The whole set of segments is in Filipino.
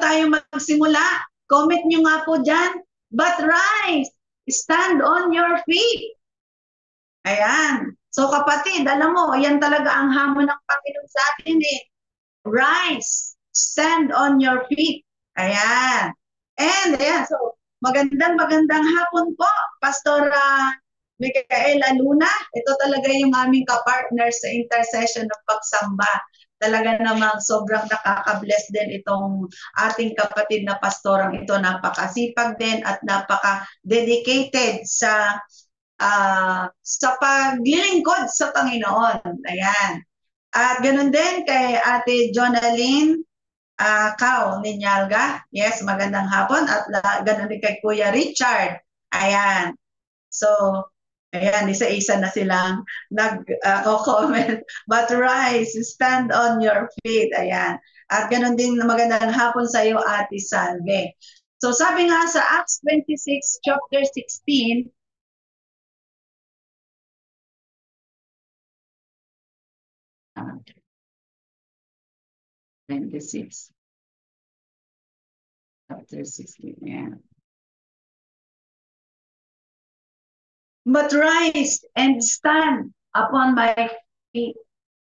tayo magsimula, comment nyo nga po dyan, but rise, stand on your feet. Ayan. So kapatid, alam mo, yan talaga ang hamon ng Panginoon sa atin eh. Rise, stand on your feet. Ayan. And ayan, so magandang hapon po, Pastora Micaela Luna. Ito talaga yung aming kapartner sa intercession ng pagsamba. Talaga namang sobrang nakaka-bless din itong ating kapatid na pastorang ito. Napakasipag din at napaka-dedicated sa paglilingkod sa Panginoon. Ayan. At ganun din kay Ate Jonaline Kao Ninyalga. Yes, magandang hapon. At ganun din kay Kuya Richard. Ayan. So, ayan, isa-isa na silang nag-comment. But rise, stand on your feet. Ayan. At ganun din magandang hapon sa iyo, Ate Salve. So, sabi nga sa Acts 26, chapter 16, 26. Chapter 16, yeah. But rise and stand upon my feet,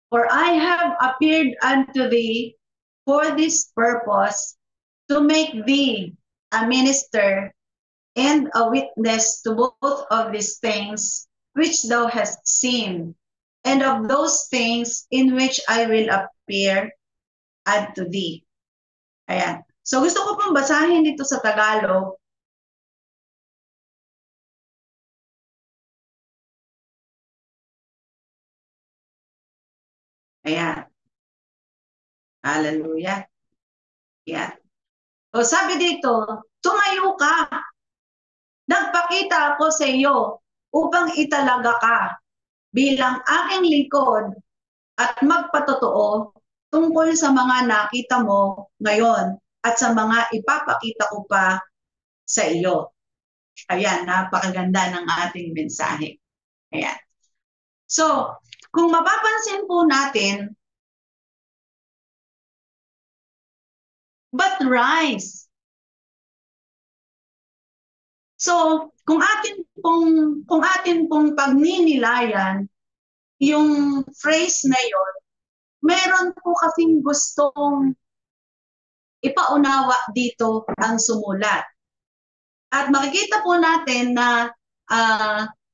for I have appeared unto thee for this purpose, to make thee a minister and a witness to both of these things which thou hast seen, and of those things in which I will appear unto thee. Ayan. So gusto ko pong basahin dito sa Tagalog. Ayan. Hallelujah. Ayan. So sabi dito, tumayo ka. Nagpakita ako sa iyo upang italaga ka bilang aking lingkod at magpatotoo tungkol sa mga nakita mo ngayon at sa mga ipapakita ko pa sa iyo. Ayan, napakaganda ng ating mensahe. Ayan. So, kung mapapansin po natin, but rise. So, kung atin pong pagninilayan yung phrase na yon, meron po kasing gustong ipaunawa dito ang sumulat. At makikita po natin na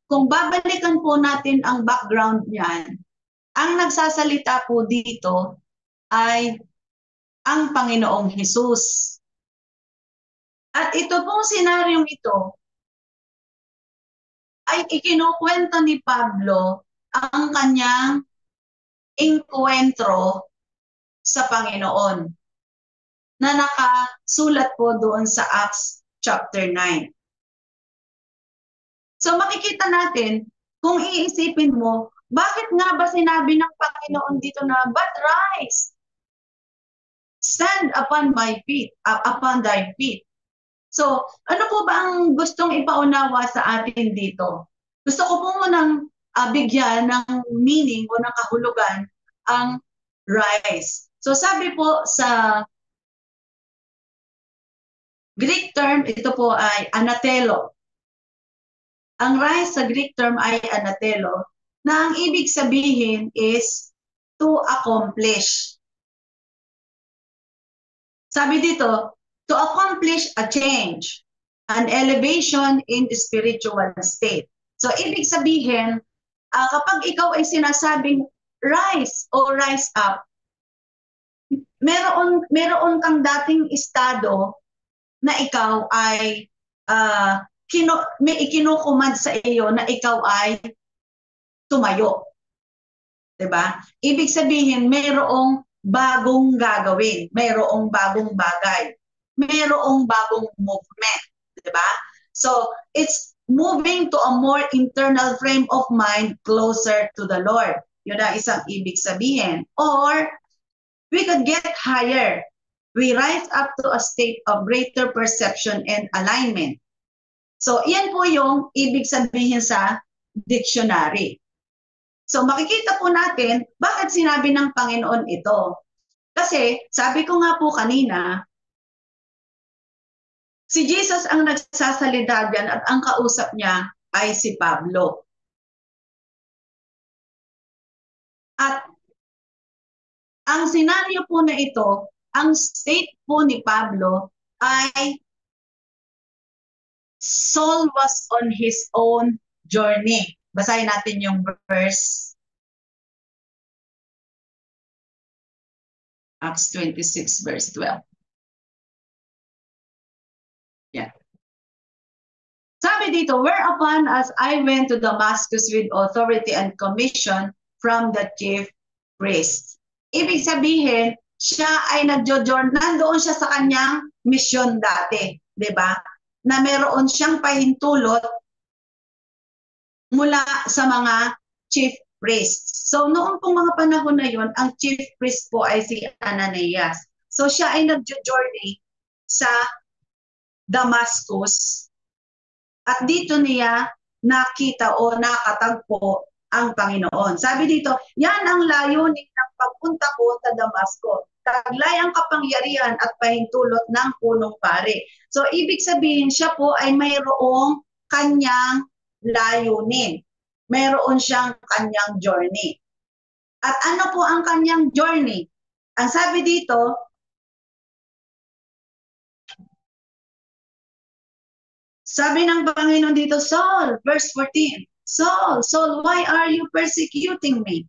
kung babalikan po natin ang background niyan, ang nagsasalita po dito ay ang Panginoong Hesus. At ito pong senaryong ito ay ikinukwento ni Pablo ang kanyang engkwentro sa Panginoon na nakasulat po doon sa Acts chapter 9. So makikita natin, kung iisipin mo, bakit nga ba sinabi ng Panginoon dito na, but rise, stand upon my feet, upon thy feet. So, ano po ba ang gustong ipaunawa sa atin dito? Gusto ko po munang bigyan ng meaning o ng kahulugan ang rise. So, sabi po sa Greek term, ito po ay anatelo. Ang rise sa Greek term ay anatelo, na ang ibig sabihin is to accomplish. Sabi dito, to accomplish a change, an elevation in the spiritual state. So, ibig sabihin, kapag ikaw ay sinasabing rise o rise up, meron kang dating estado na ikaw ay may ikinukumand sa iyo na ikaw ay tumayo. Diba? Ibig sabihin, merong bagong gagawin, merong bagong bagay, merong bagong movement. Diba? So, it's moving to a more internal frame of mind closer to the Lord. Yun ang isang ibig sabihin. Or, we could get higher. We rise up to a state of greater perception and alignment. So, yan po yung ibig sabihin sa dictionary. So, makikita po natin bakit sinabi ng Panginoon ito. Kasi, sabi ko nga po kanina, Si Jesus ang nagsasalita diyan at ang kausap niya ay si Pablo. At ang senaryo po na ito, ang state po ni Pablo ay Saul was on his own journey. Basahin natin yung verse Acts 26 verse 12. Yeah. Sabi dito, whereupon as I went to Damascus with authority and commission from the chief priest. Ibig sabihin, siya ay nagjo-journey, nandoon siya sa kanyang mission dati, di ba? Na meron siyang pahintulot mula sa mga chief priests. So noong pong mga panahon na yon, ang chief priest po ay si Ananias. So siya ay nagjo-journey sa Damascus at dito niya nakita o nakatagpo ang Panginoon. Sabi dito, yan ang layunin ng pagpunta ko sa Damasco. Taglay ang kapangyarihan at pahintulot ng punong pare. So ibig sabihin siya po ay mayroong kanyang layunin. Mayroon siyang kanyang journey. At ano po ang kanyang journey? Ang sabi dito, sabi ng Panginoon dito, Saul, verse 14, Saul, Saul, why are you persecuting me?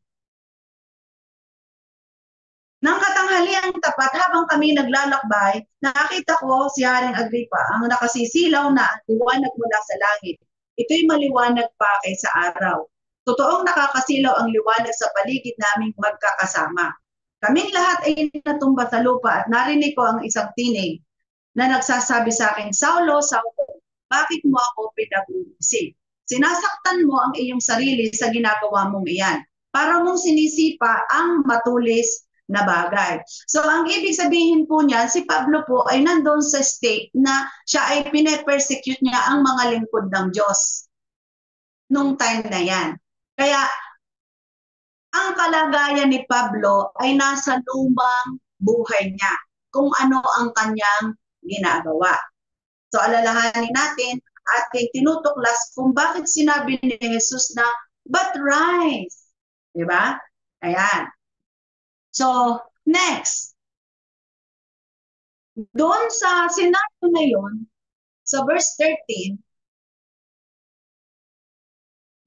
Nang katanghaliang tapat habang kami naglalakbay, nakita ko si Haring Agripa ang nakasisilaw na liwanag mula sa langit. Ito'y maliwanag pa kaysa araw. Totoong nakakasilaw ang liwanag sa paligid naming magkakasama. Kaming lahat ay natumba sa lupa at narinig ko ang isang tinig na nagsasabi sa akin, Saulo, Saulo, bakit mo ako pinag-uusig? Sinasaktan mo ang iyong sarili sa ginagawa mong iyan. Para mong sinisipa ang matulis na bagay. So ang ibig sabihin po niya, si Pablo po ay nandoon sa state na siya ay pine-persecute niya ang mga lingkod ng Diyos nung time na yan. Kaya ang kalagayan ni Pablo ay nasa lumang buhay niya, kung ano ang kanyang ginagawa. So alalahanin natin ating tinutuklas kung bakit sinabi ni Jesus na, but rise. Diba? Ayan. So, next. Doon sa senaryo na yon, sa verse 13,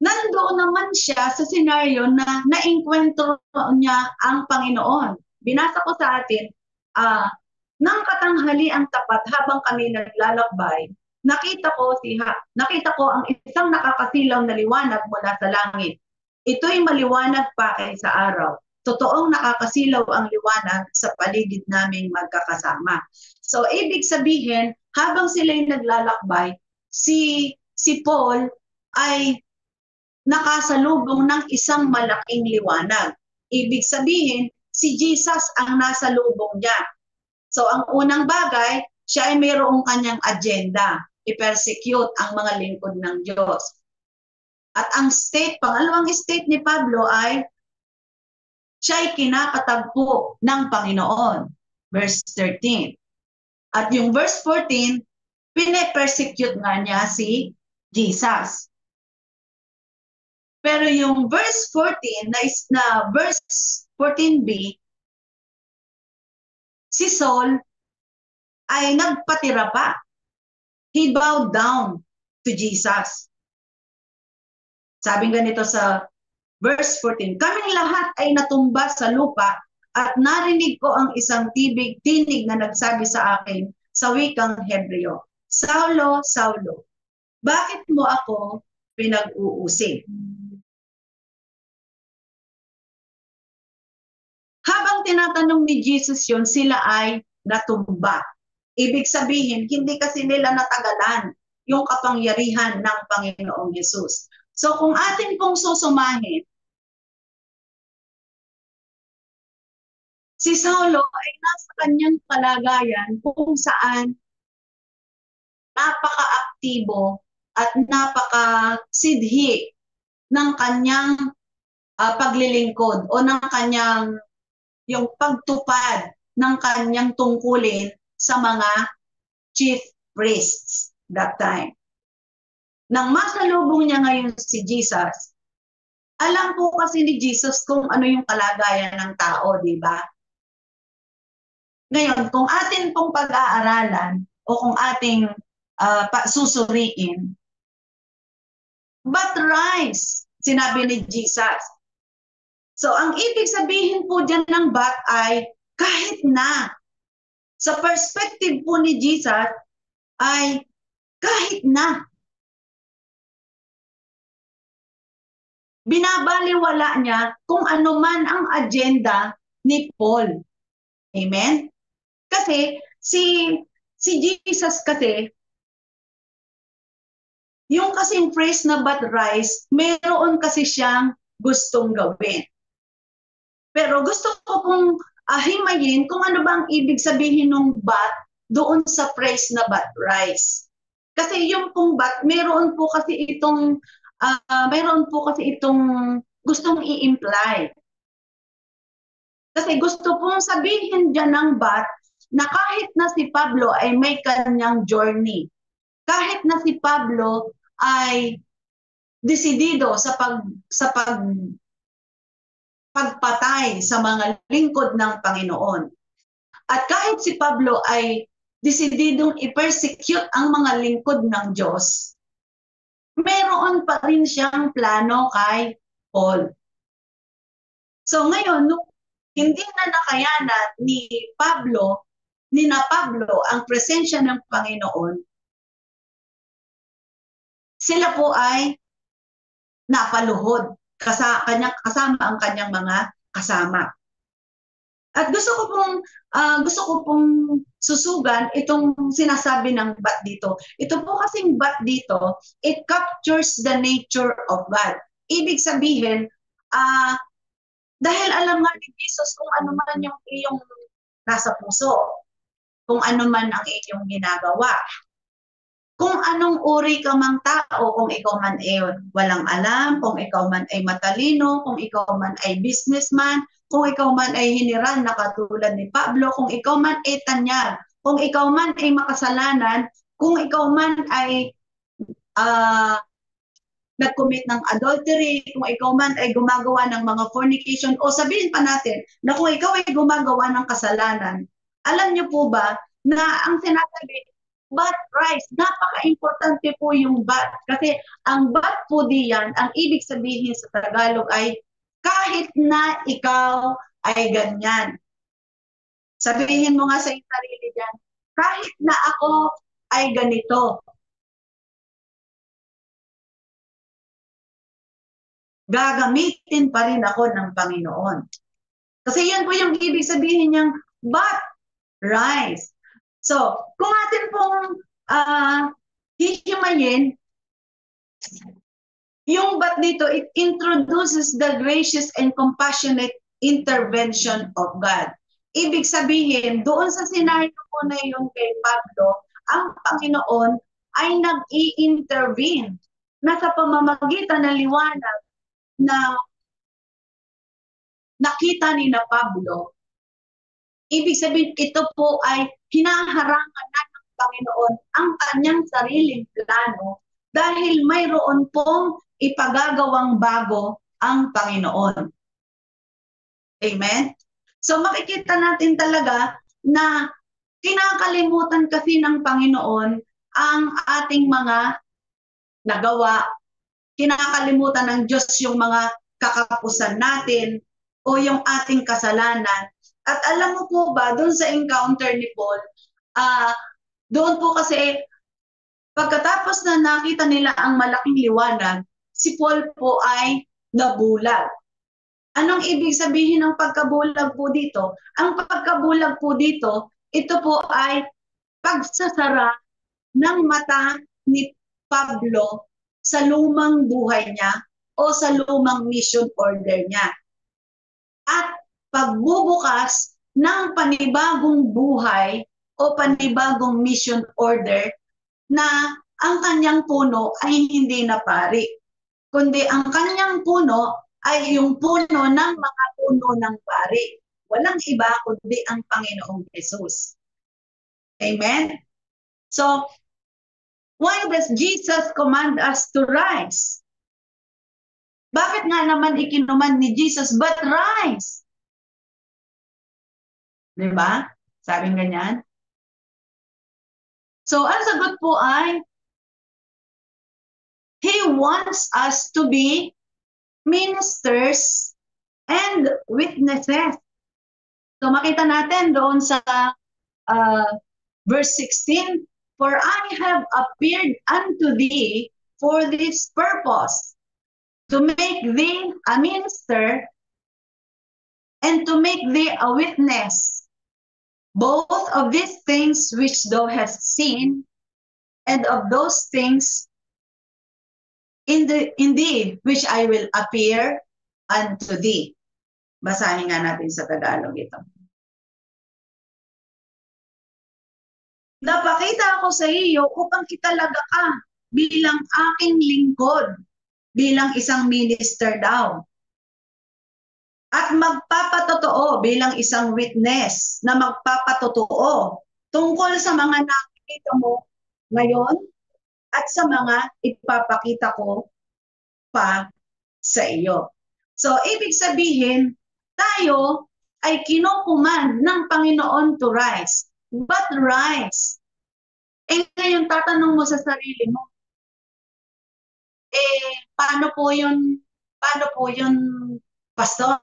nandoon naman siya sa senaryo na na-enkwentro niya ang Panginoon. Binasa ko sa atin, nang katanghali ang tapat habang kami naglalakbay, nakita ko ang isang nakakasilaw na liwanag mula sa langit. Ito'y maliwanag pa kaysa araw. Totoong nakakasilaw ang liwanag sa paligid naming magkakasama. So, ibig sabihin, habang sila'y naglalakbay, si Paul ay nakasalubong ng isang malaking liwanag. Ibig sabihin, si Jesus ang nasa lubong niya. So, ang unang bagay, siya ay mayroong kanyang agenda, i-persecute ang mga lingkod ng Diyos. At ang pangalawang state ni Pablo ay siya'y kinakatagpo ng Panginoon. Verse 13. At yung verse 14, pine-persecute nga niya si Jesus. Pero yung verse 14 na verse 14b, si Saul ay nagpatira pa. He bowed down to Jesus. Sabi ganito sa verse 14, kaming lahat ay natumba sa lupa at narinig ko ang isang tinig na nagsabi sa akin sa wikang Hebreo, Saulo, Saulo, bakit mo ako pinag-uusig? Habang tinatanong ni Jesus yon, sila ay natumba. Ibig sabihin, hindi kasi nila natagalan yung kapangyarihan ng Panginoong Jesus. So kung atin pong susumahin, si Saulo ay nasa kanyang kalagayan kung saan napaka-aktibo at napaka-sidhi ng kanyang paglilingkod o ng kanyang yung pagtupad ng kanyang tungkulin sa mga chief priests that time. Nang masalubong niya ngayon si Jesus, alam po kasi ni Jesus kung ano yung kalagayan ng tao, di ba? Ngayon, kung atin pong pag-aaralan o kung ating susuriin, but rise, sinabi ni Jesus. So, ang ibig sabihin po dyan ng but ay kahit na. Sa perspective po ni Jesus ay kahit na. Binabaliwala niya kung ano man ang agenda ni Paul. Amen? Kasi si Jesus kasi, yung kasing phrase na but rise, mayroon kasi siyang gustong gawin. Pero gusto ko pong himayin kung ano bang ibig sabihin ng but doon sa phrase na but rise. Kasi yung pong but, mayroon po kasi itong gustong i-imply. Kasi gusto pong sabihin dyan ng but na kahit na si Pablo ay may kanyang journey, kahit na si Pablo ay desidido sa pagpatay sa mga lingkod ng Panginoon. At kahit si Pablo ay desididong i-persecute ang mga lingkod ng Diyos, meron pa rin siyang plano kay Paul. So ngayon, hindi na nakayanan ni Pablo ang presensya ng Panginoon, sila po ay napaluhod kasama ang kanyang mga kasama. At gusto ko pong susugan itong sinasabi ng but dito. Ito po kasing but dito, it captures the nature of God. Ibig sabihin, dahil alam nga ni Jesus kung ano man yung iyong nasa puso, kung ano man ang iyong ginagawa. Kung anong uri ka mang tao, kung ikaw man ay walang alam, kung ikaw man ay matalino, kung ikaw man ay businessman, kung ikaw man ay hiniran na katulad ni Pablo, kung ikaw man ay tanyag, kung ikaw man ay makasalanan, kung ikaw man ay nag-commit ng adultery, kung ikaw man ay gumagawa ng mga fornication, o sabihin pa natin na kung ikaw ay gumagawa ng kasalanan, alam niyo po ba na ang sinasabi, but rise, napaka-importante po yung but. Kasi ang but po diyan, ang ibig sabihin sa Tagalog ay kahit na ikaw ay ganyan. Sabihin mo nga sa iyong sarili diyan, kahit na ako ay ganito, gagamitin pa rin ako ng Panginoon. Kasi yan po yung ibig sabihin niyang but rise. So, kung atin pong hihimayin, yung but dito, it introduces the gracious and compassionate intervention of God. Ibig sabihin, doon sa scenario po na yun kay Pablo, ang Panginoon ay nag-i-intervene na sa pamamagitan ng liwanag na nakita ni na Pablo. Ibig sabihin, ito po ay hinaharangan na ng Panginoon ang kanyang sariling plano dahil mayroon pong ipagagawang bago ang Panginoon. Amen? So makikita natin talaga na kinakalimutan kasi ng Panginoon ang ating mga nagawa. Kinakalimutan ng Diyos yung mga kakapusan natin o yung ating kasalanan. At alam mo po ba, doon sa encounter ni Paul, doon po kasi, pagkatapos na nakita nila ang malaking liwanag, si Paul po ay nabulag. Anong ibig sabihin ng pagkabulag po dito? Ang pagkabulag po dito, ito po ay pagsasara ng mata ni Pablo sa lumang buhay niya o sa lumang mission order niya. At pagbubukas ng panibagong buhay o panibagong mission order na ang kanyang puno ay hindi na pari, kundi ang kanyang puno ay yung puno ng mga puno ng pari. Walang iba kundi ang Panginoong Jesus. Amen? So, Why does Jesus command us to rise? Bakit nga naman ikinuman ni Jesus, but rise? Diba? Sabing ganyan. So, ang sagot po ay, He wants us to be ministers and witnesses. So, makita natin doon sa verse 16, For I have appeared unto thee for this purpose, to make thee a minister and to make thee a witness, both of these things which thou hast seen, and of those things in thee which I will appear unto thee. Basahin nga natin sa Tagalog ito. Napakita ako sa iyo upang kitalaga ka bilang aking lingkod, bilang isang minister daw. At magpapatotoo bilang isang witness na magpapatotoo tungkol sa mga nakikita mo ngayon at sa mga ipapakita ko pa sa iyo. So, ibig sabihin, tayo ay kinukuman ng Panginoon to rise. But rise. Ngayon, tatanong mo sa sarili mo, paano po yun, pastor?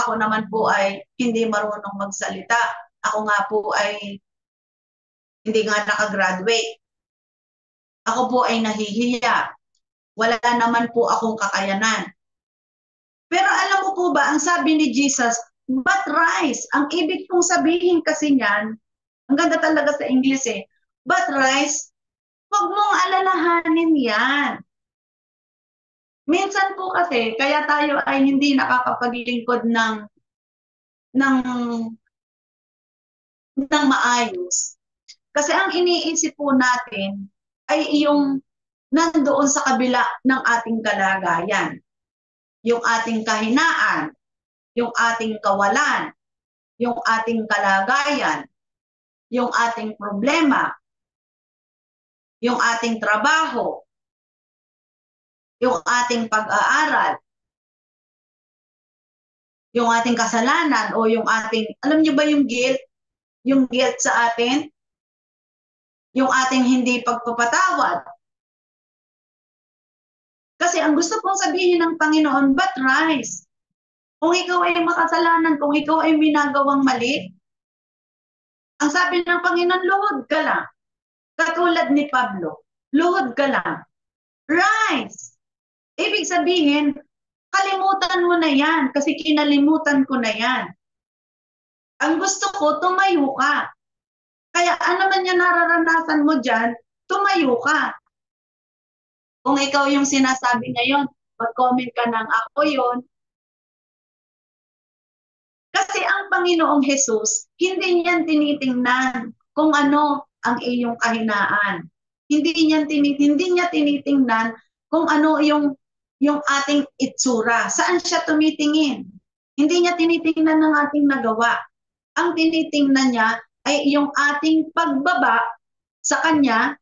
Ako naman po ay hindi marunong magsalita. Ako nga po ay hindi nga nakagraduate. Ako po ay nahihiya. Wala naman po akong kakayanan. Pero alam mo po ba, ang sabi ni Jesus, but rise. Ang ibig kong sabihin kasi niyan, ang ganda talaga sa English but rise, huwag mong alalahanin yan. Minsan po kasi, kaya tayo ay hindi nakakapaglingkod ng maayos. Kasi ang iniisip po natin ay yung nandoon sa kabila ng ating kalagayan. Yung ating kahinaan, yung ating kawalan, yung ating kalagayan, yung ating problema, yung ating trabaho, yung ating pag-aaral, yung ating kasalanan o yung ating, alam niyo ba yung guilt? Yung guilt sa atin? Yung ating hindi pagpapatawad. Kasi ang gusto pong sabihin ng Panginoon, but rise. Kung ikaw ay makasalanan, kung ikaw ay minagawang mali, ang sabi ng Panginoon, luhod ka lang. Katulad ni Pablo, luhod ka lang. Rise! Ibig sabihin, kalimutan mo na yan kasi kinalimutan ko na yan. Ang gusto ko, tumayo ka. Kaya ano man yung nararanasan mo dyan, tumayo ka. Kung ikaw yung sinasabi ngayon, mag-comment ka ng ako yon. Kasi ang Panginoong Jesus, hindi niyan tinitingnan kung ano ang iyong kahinaan. Hindi niya tinitingnan kung ano yung ating itsura. Saan siya tumitingin? Hindi niya tinitingnan ng ating nagawa. Ang tinitingnan niya ay yung ating pagbaba sa Kanya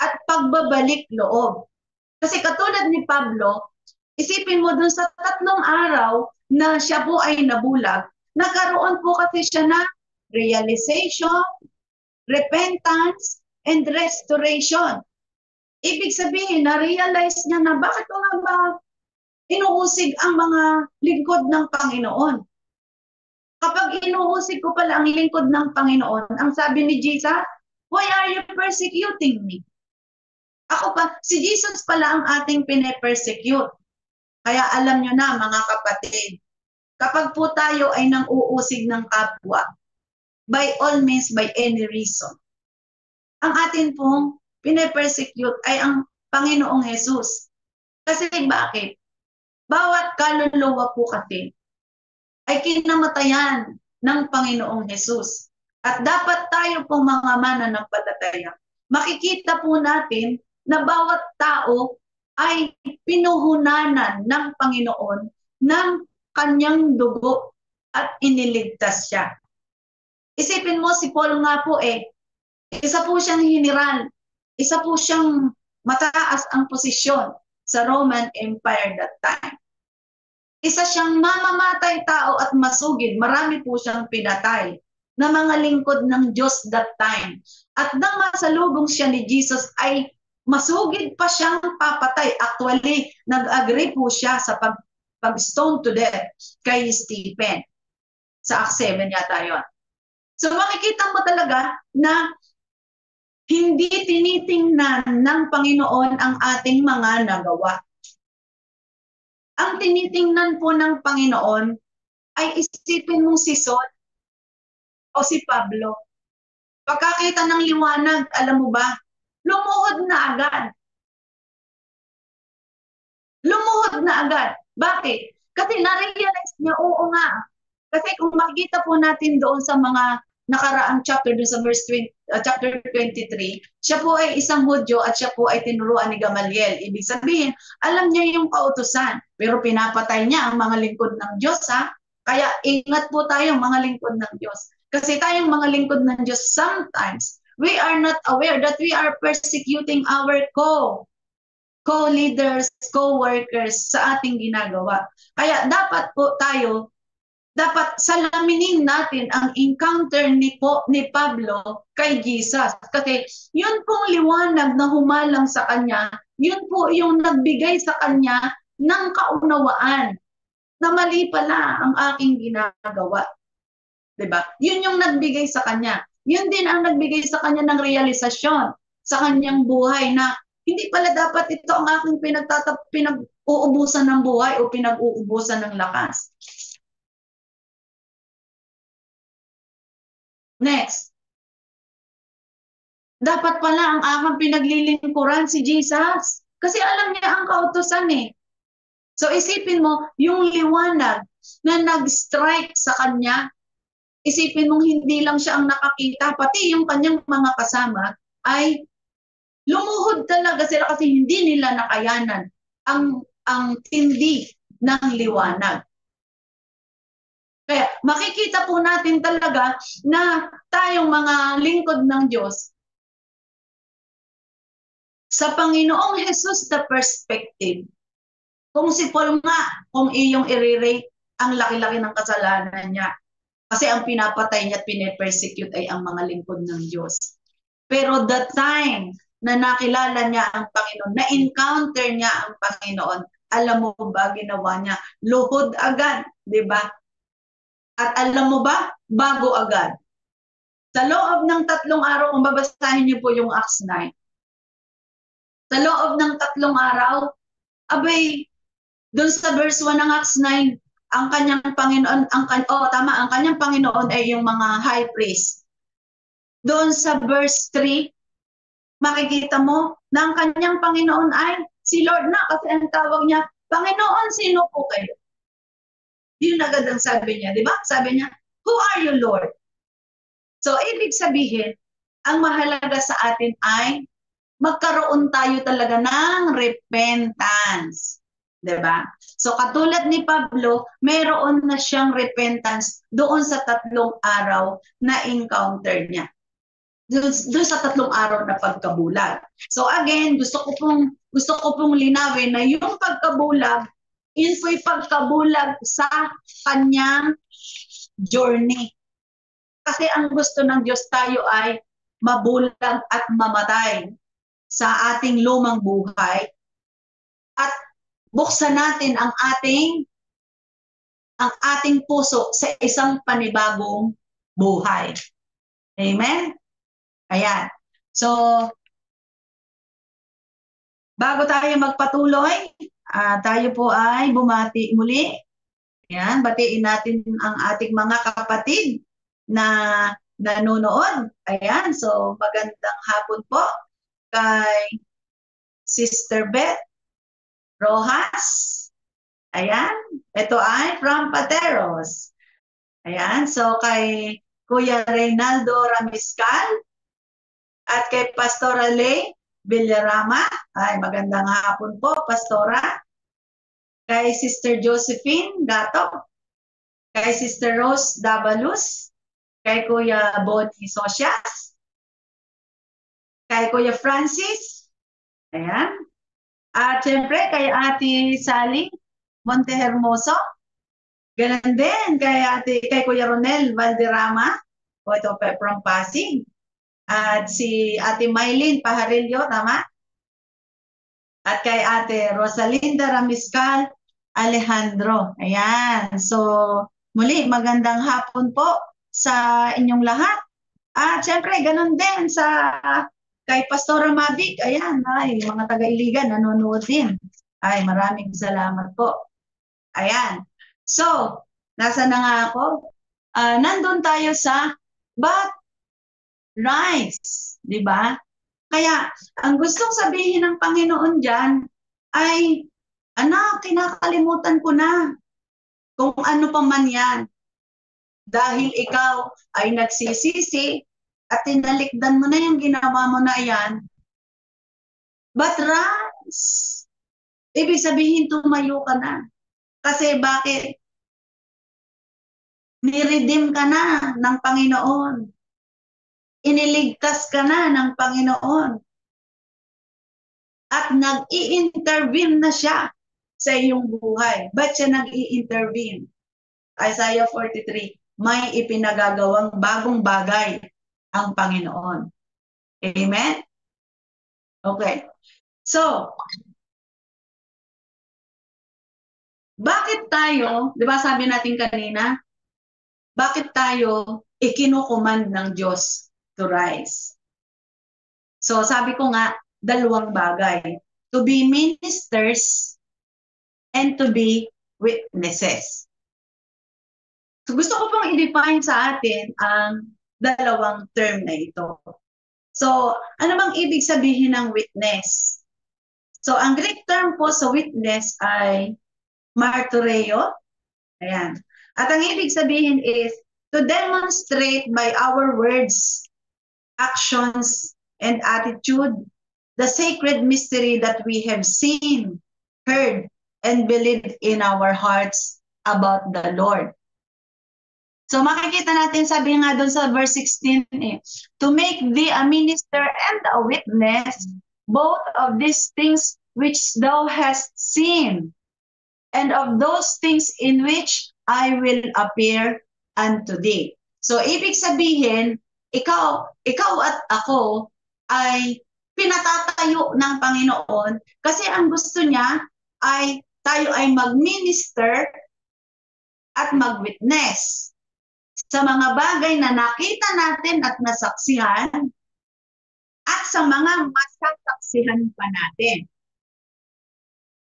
at pagbabalik loob. Kasi katulad ni Pablo, isipin mo dun sa 3 araw na siya po ay nabulag, nagkaroon po kasi siya na realization, repentance, and restoration. Ibig sabihin, na-realize niya na bakit ko nga ba inuusig ang mga lingkod ng Panginoon? Kapag inuusig ko pala ang lingkod ng Panginoon, ang sabi ni Jesus, why are you persecuting me? Ako pa, si Jesus pala ang ating pine-persecute. Kaya alam nyo na mga kapatid, kapag po tayo ay nang uusig ng kapwa, by all means, by any reason, ang atin pong pine-persecute ay ang Panginoong Jesus. Kasi bakit? Bawat kaluluwa po kasi ay kinamatayan ng Panginoong Jesus. At dapat tayo pong mga mananampalataya, makikita po natin na bawat tao ay pinuhunanan ng Panginoon ng kanyang dugo at iniligtas siya. Isipin mo si Paul nga po isa po siyang general Isa po siyang mataas ang posisyon sa Roman Empire that time. Isa siyang mamamatay tao at masugid. Marami po siyang pinatay na mga lingkod ng Diyos that time. At nang masalubong siya ni Jesus ay masugid pa siyang papatay. Actually, nag-agree po siya sa pag-stone to death kay Stephen. Sa Acts 7 yata yun. So makikita mo talaga na hindi tinitingnan ng Panginoon ang ating mga nagawa. Ang tinitingnan po ng Panginoon ay isipin mong si Saul o si Pablo. Pagkakita ng liwanag, alam mo ba, lumuhod na agad. Lumuhod na agad. Bakit? Kasi na-realize niya, oo nga. Kasi kung makikita po natin doon sa mga nakaraang chapter, doon sa chapter 23, siya po ay isang Hudyo at siya po ay tinuruan ni Gamaliel. Ibig sabihin, alam niya yung kautusan, pero pinapatay niya ang mga lingkod ng Diyos, ha? Kaya ingat po tayo, mga lingkod ng Diyos. Kasi tayong mga lingkod ng Diyos, sometimes, we are not aware that we are persecuting our co-leaders, co-workers sa ating ginagawa. Kaya dapat po tayo, dapat salaminin natin ang encounter ni Pablo kay Jesus. Kasi yun pong liwanag na humalang sa kanya, yun po yung nagbigay sa kanya ng kaunawaan na mali pala ang aking ginagawa. Diba? Yun yung nagbigay sa kanya. Yun din ang nagbigay sa kanya ng realisasyon sa kanyang buhay na hindi pala dapat ito ang aking pinag-uubusan ng buhay o pinag-uubusan ng lakas. Next. Dapat pala ang aking pinaglilingkuran si Jesus. Kasi alam niya ang kautusan eh. So isipin mo, yung liwanag na nag-strike sa kanya, isipin mong hindi lang siya ang nakakita, pati yung kanyang mga kasama ay lumuhod talaga sila kasi hindi nila nakayanan ang tindi ng liwanag. Kaya makikita po natin talaga na tayong mga lingkod ng Diyos, sa Panginoong Jesus na perspective, kung si Paul nga, kung iyong i-rate, ang laki-laki ng kasalanan niya. Kasi ang pinapatay niya at pinipersecute ay ang mga lingkod ng Diyos. Pero the time na nakilala niya ang Panginoon, na-encounter niya ang Panginoon, alam mo ba ginawa niya? Luhod agad, di ba? At alam mo ba, bago agad. Sa loob ng 3 araw, kung babasahin niyo po yung Acts 9, sa loob ng 3 araw, abay, doon sa verse 1 ng Acts 9, ang kanyang Panginoon, ang kanyang Panginoon ay yung mga high priest. Doon sa verse 3, makikita mo na ang kanyang Panginoon ay si Lord na, kasi ang tawag niya, Panginoon, sino po kayo? Yun agad ang sabi niya, di ba? Sabi niya, who are you, Lord? So, ibig sabihin, ang mahalaga sa atin ay magkaroon tayo talaga ng repentance. Diba? So katulad ni Pablo, mayroon na siyang repentance doon sa 3 araw na encounter niya. Doon sa 3 araw na pagkabulag. So again, gusto ko pong linawin na yung pagkabulag, yun po'y pagkabulag sa kanyang journey. Kasi ang gusto ng Diyos tayo ay mabulag at mamatay sa ating lumang buhay at buksan natin ang ating puso sa isang panibagong buhay. Amen? Ayan. So, bago tayo magpatuloy, tayo po ay bumati muli. Ayan, batiin natin ang ating mga kapatid na nanonood. Ayan, so magandang hapon po kay Sister Beth Rojas. Ayan, ito ay from Pateros. Ayan, so kay Kuya Reynaldo Ramiscal at kay Pastora Lay Villarama. Ay, magandang hapon po, Pastora. Kay Sister Josephine Gato. Kay Sister Rose Dabalus. Kay Kuya Bonnie Socias. Kay kay Kuya Francis, ayan. At syempre kay Ate Sally Montehermoso, ganun din kay Kuya Ronel Valderrama, o ito from Pasig. At si Ate Mylene Pajarillo, tama? At kay Ate Rosalinda Ramiscal Alejandro. Ayan. So, muli, magandang hapon po sa inyong lahat. At syempre, ganun din sa kay Pastora Mavic. Ayan, ay, mga taga-Iligan, nanonood din. Ay, maraming salamat po. Ayan. So, nasa na nga ako? Nandun tayo sa but rise, di ba? Kaya, ang gustong sabihin ng Panginoon dyan ay, anak, kinakalimutan ko na kung ano pa man yan. Dahil ikaw ay nagsisisi at tinalikdan mo na yung ginawa mo na yan. But rise. Ibig sabihin, tumayo ka na. Kasi bakit? Niredeem ka na ng Panginoon. Iniligtas ka na ng Panginoon. At nag-i-intervene na siya sa iyong buhay. Ba't siya nag-i-intervene? Isaiah 43, may ipinagagawang bagong bagay ang Panginoon. Amen? Okay. So, bakit tayo, di ba sabi natin kanina, bakit tayo ikinukumand ng Diyos to rise? So, sabi ko nga, dalawang bagay. To be ministers and to be witnesses. So, gusto ko pong i-define sa atin ang dalawang term na ito. So, ano bang ibig sabihin ng witness? So, ang Greek term po sa witness ay martyreo. Ayan. At ang ibig sabihin is to demonstrate by our words, actions, and attitude the sacred mystery that we have seen, heard, and believed in our hearts about the Lord. So makikita natin, sabi nga doon sa verse 16, to make thee a minister and a witness, both of these things which thou hast seen, and of those things in which I will appear unto thee. So ibig sabihin, ikaw at ako ay pinatatayo ng Panginoon kasi ang gusto niya ay tayo ay mag-minister at mag-witness sa mga bagay na nakita natin at nasaksihan at sa mga masasaksihan pa natin.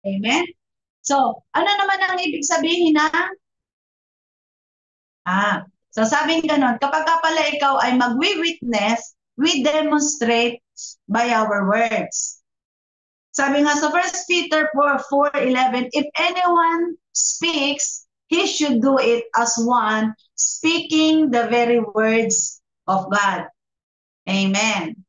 Amen? So, ano naman ang ibig sabihin ng so sabing ganon, kapag pala ikaw ay magwi-witness, we demonstrate by our words. Sabi nga sa 1 Peter 4:11, if anyone speaks, he should do it as one speaking the very words of God. Amen.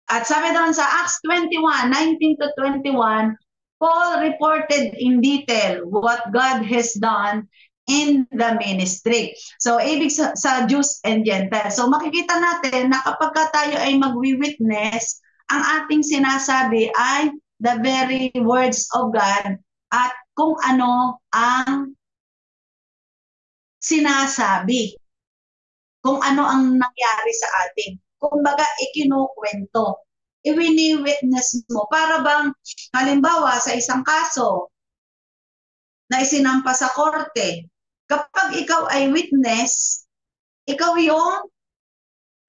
At sabi doon sa Acts 21:19-21, Paul reported in detail what God has done in the ministry. So, ibig sa Jews and Gentiles. So, makikita natin na kapag tayo ay magwi-witness, ang ating sinasabi ay the very words of God at kung ano ang sinasabi. Kung ano ang nangyari sa atin. Kumbaga, ikinukwento. Iwini-witness mo. Para bang, halimbawa, sa isang kaso na isinampa sa korte, kapag ikaw ay witness, ikaw yung,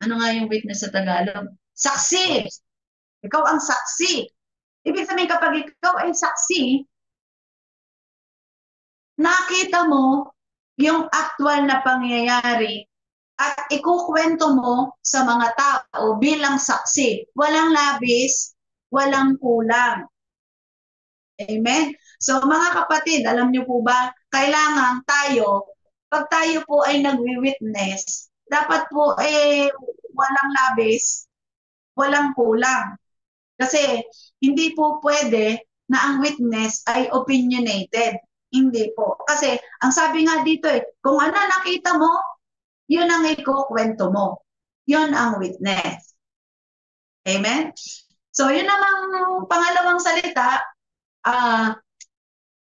ano nga yung witness sa Tagalog? Saksi. Ikaw ang saksi. Ibig sabihin, kapag ikaw ay saksi, nakita mo yung actual na pangyayari at ikukwento mo sa mga tao bilang saksi. Walang labis, walang kulang. Amen? So mga kapatid, alam niyo po ba, kailangan tayo, pag tayo po ay nagwi-witness, dapat po walang labis, walang kulang. Kasi hindi po pwede na ang witness ay opinionated. Hindi po. Kasi ang sabi nga dito kung ano nakita mo, yun ang ikukwento mo. Yun ang witness. Amen? So, yun namang pangalawang salita,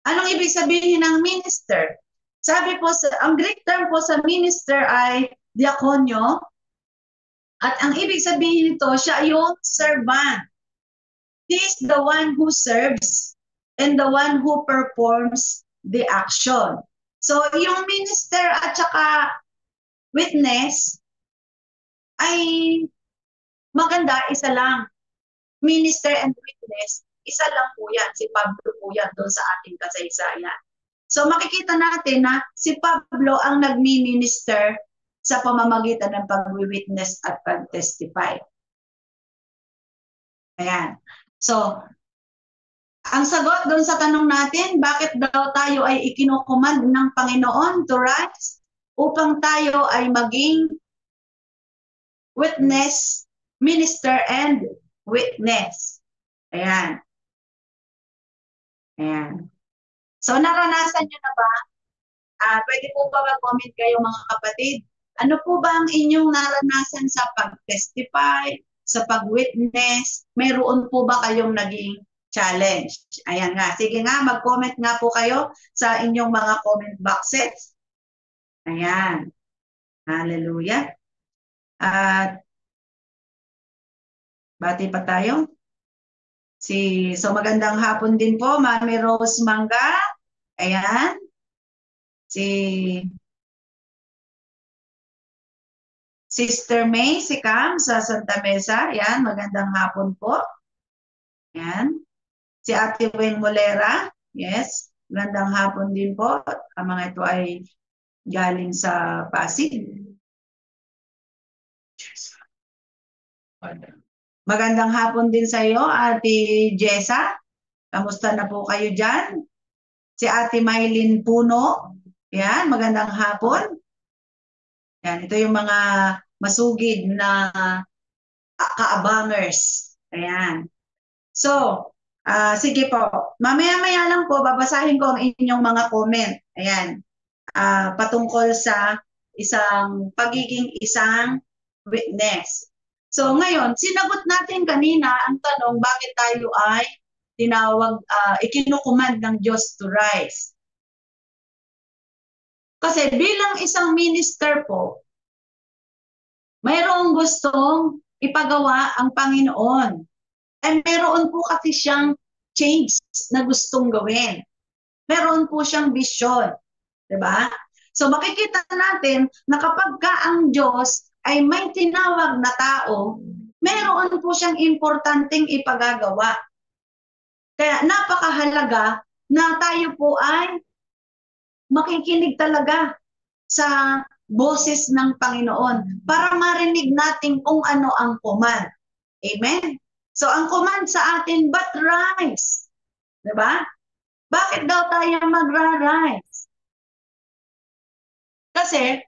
anong ibig sabihin ng minister? Sabi po, ang Greek term po sa minister ay diakonyo, at ang ibig sabihin nito, siya yung servant. He is the one who serves and the one who performs the action. So, yung minister at saka witness ay maganda, isa lang. Minister and witness, isa lang po yan. Si Pablo po yan doon sa ating kasaysayan. So makikita natin na si Pablo ang nagmi-minister sa pamamagitan ng pag-witness at pag-testify. Ayan. So, ang sagot doon sa tanong natin, bakit daw tayo ay ikinukumand ng Panginoon to rise upang tayo ay maging witness, minister, and witness. Ayan. Ayan. So, naranasan nyo na ba? Pwede po ba mag-comment kayo mga kapatid? Ano po ba ang inyong naranasan sa pag-testify, sa pag-witness? Mayroon po ba kayong naging challenge? Ayan nga. Sige nga, mag-comment nga po kayo sa inyong mga comment boxes. Ayan. Hallelujah. At bati pa tayo. So magandang hapon din po, Mami Rose Mangga. Ayan. Si Sister May, si Cam sa Santa Mesa. Ayan, magandang hapon po. Ayan. Si Ate Weng Molera. Yes, magandang hapon din po. Ang mga ito ay galing sa Pasig. Magandang hapon din sa iyo, Ate Jessa. Kamusta na po kayo dyan? Si Ate Maylin Puno. Yan, magandang hapon. Yan, ito yung mga masugid na kaabangers. Ayan. So, sige po. Mamaya-maya lang po, babasahin ko ang inyong mga comment. Ayan. Patungkol sa pagiging isang witness. So, ngayon, sinagot natin kanina ang tanong, bakit tayo ay ikinukumand ng Diyos to rise. Kasi bilang isang minister po, mayroong gustong ipagawa ang Panginoon. And meron po kasi siyang change na gustong gawin. Meron po siyang vision. Diba? So makikita natin na kapag ka ang Diyos ay may tinawag na tao, meron po siyang importanteng ipagagawa. Kaya napakahalaga na tayo po ay makikinig talaga sa boses ng Panginoon para marinig natin kung ano ang command. Amen? So ang command sa atin, but rise. Diba? Bakit daw tayo magra-rise? Kasi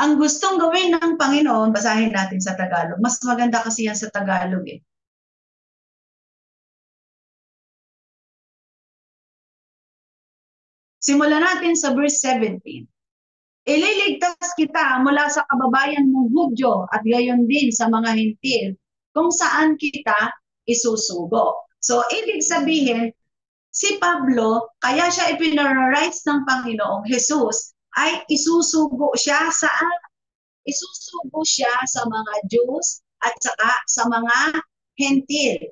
ang gustong gawin ng Panginoon, basahin natin sa Tagalog. Mas maganda kasi yan sa Tagalog eh. Simulan natin sa verse 17. Ililigtas kita mula sa kababayan mong Hudyo at gayon din sa mga Hintil kung saan kita isusugo. So, ibig sabihin, si Pablo, kaya siya ipinararise ng Panginoong Jesus, ay isusugo siya sa mga Jews at saka sa mga Hentil.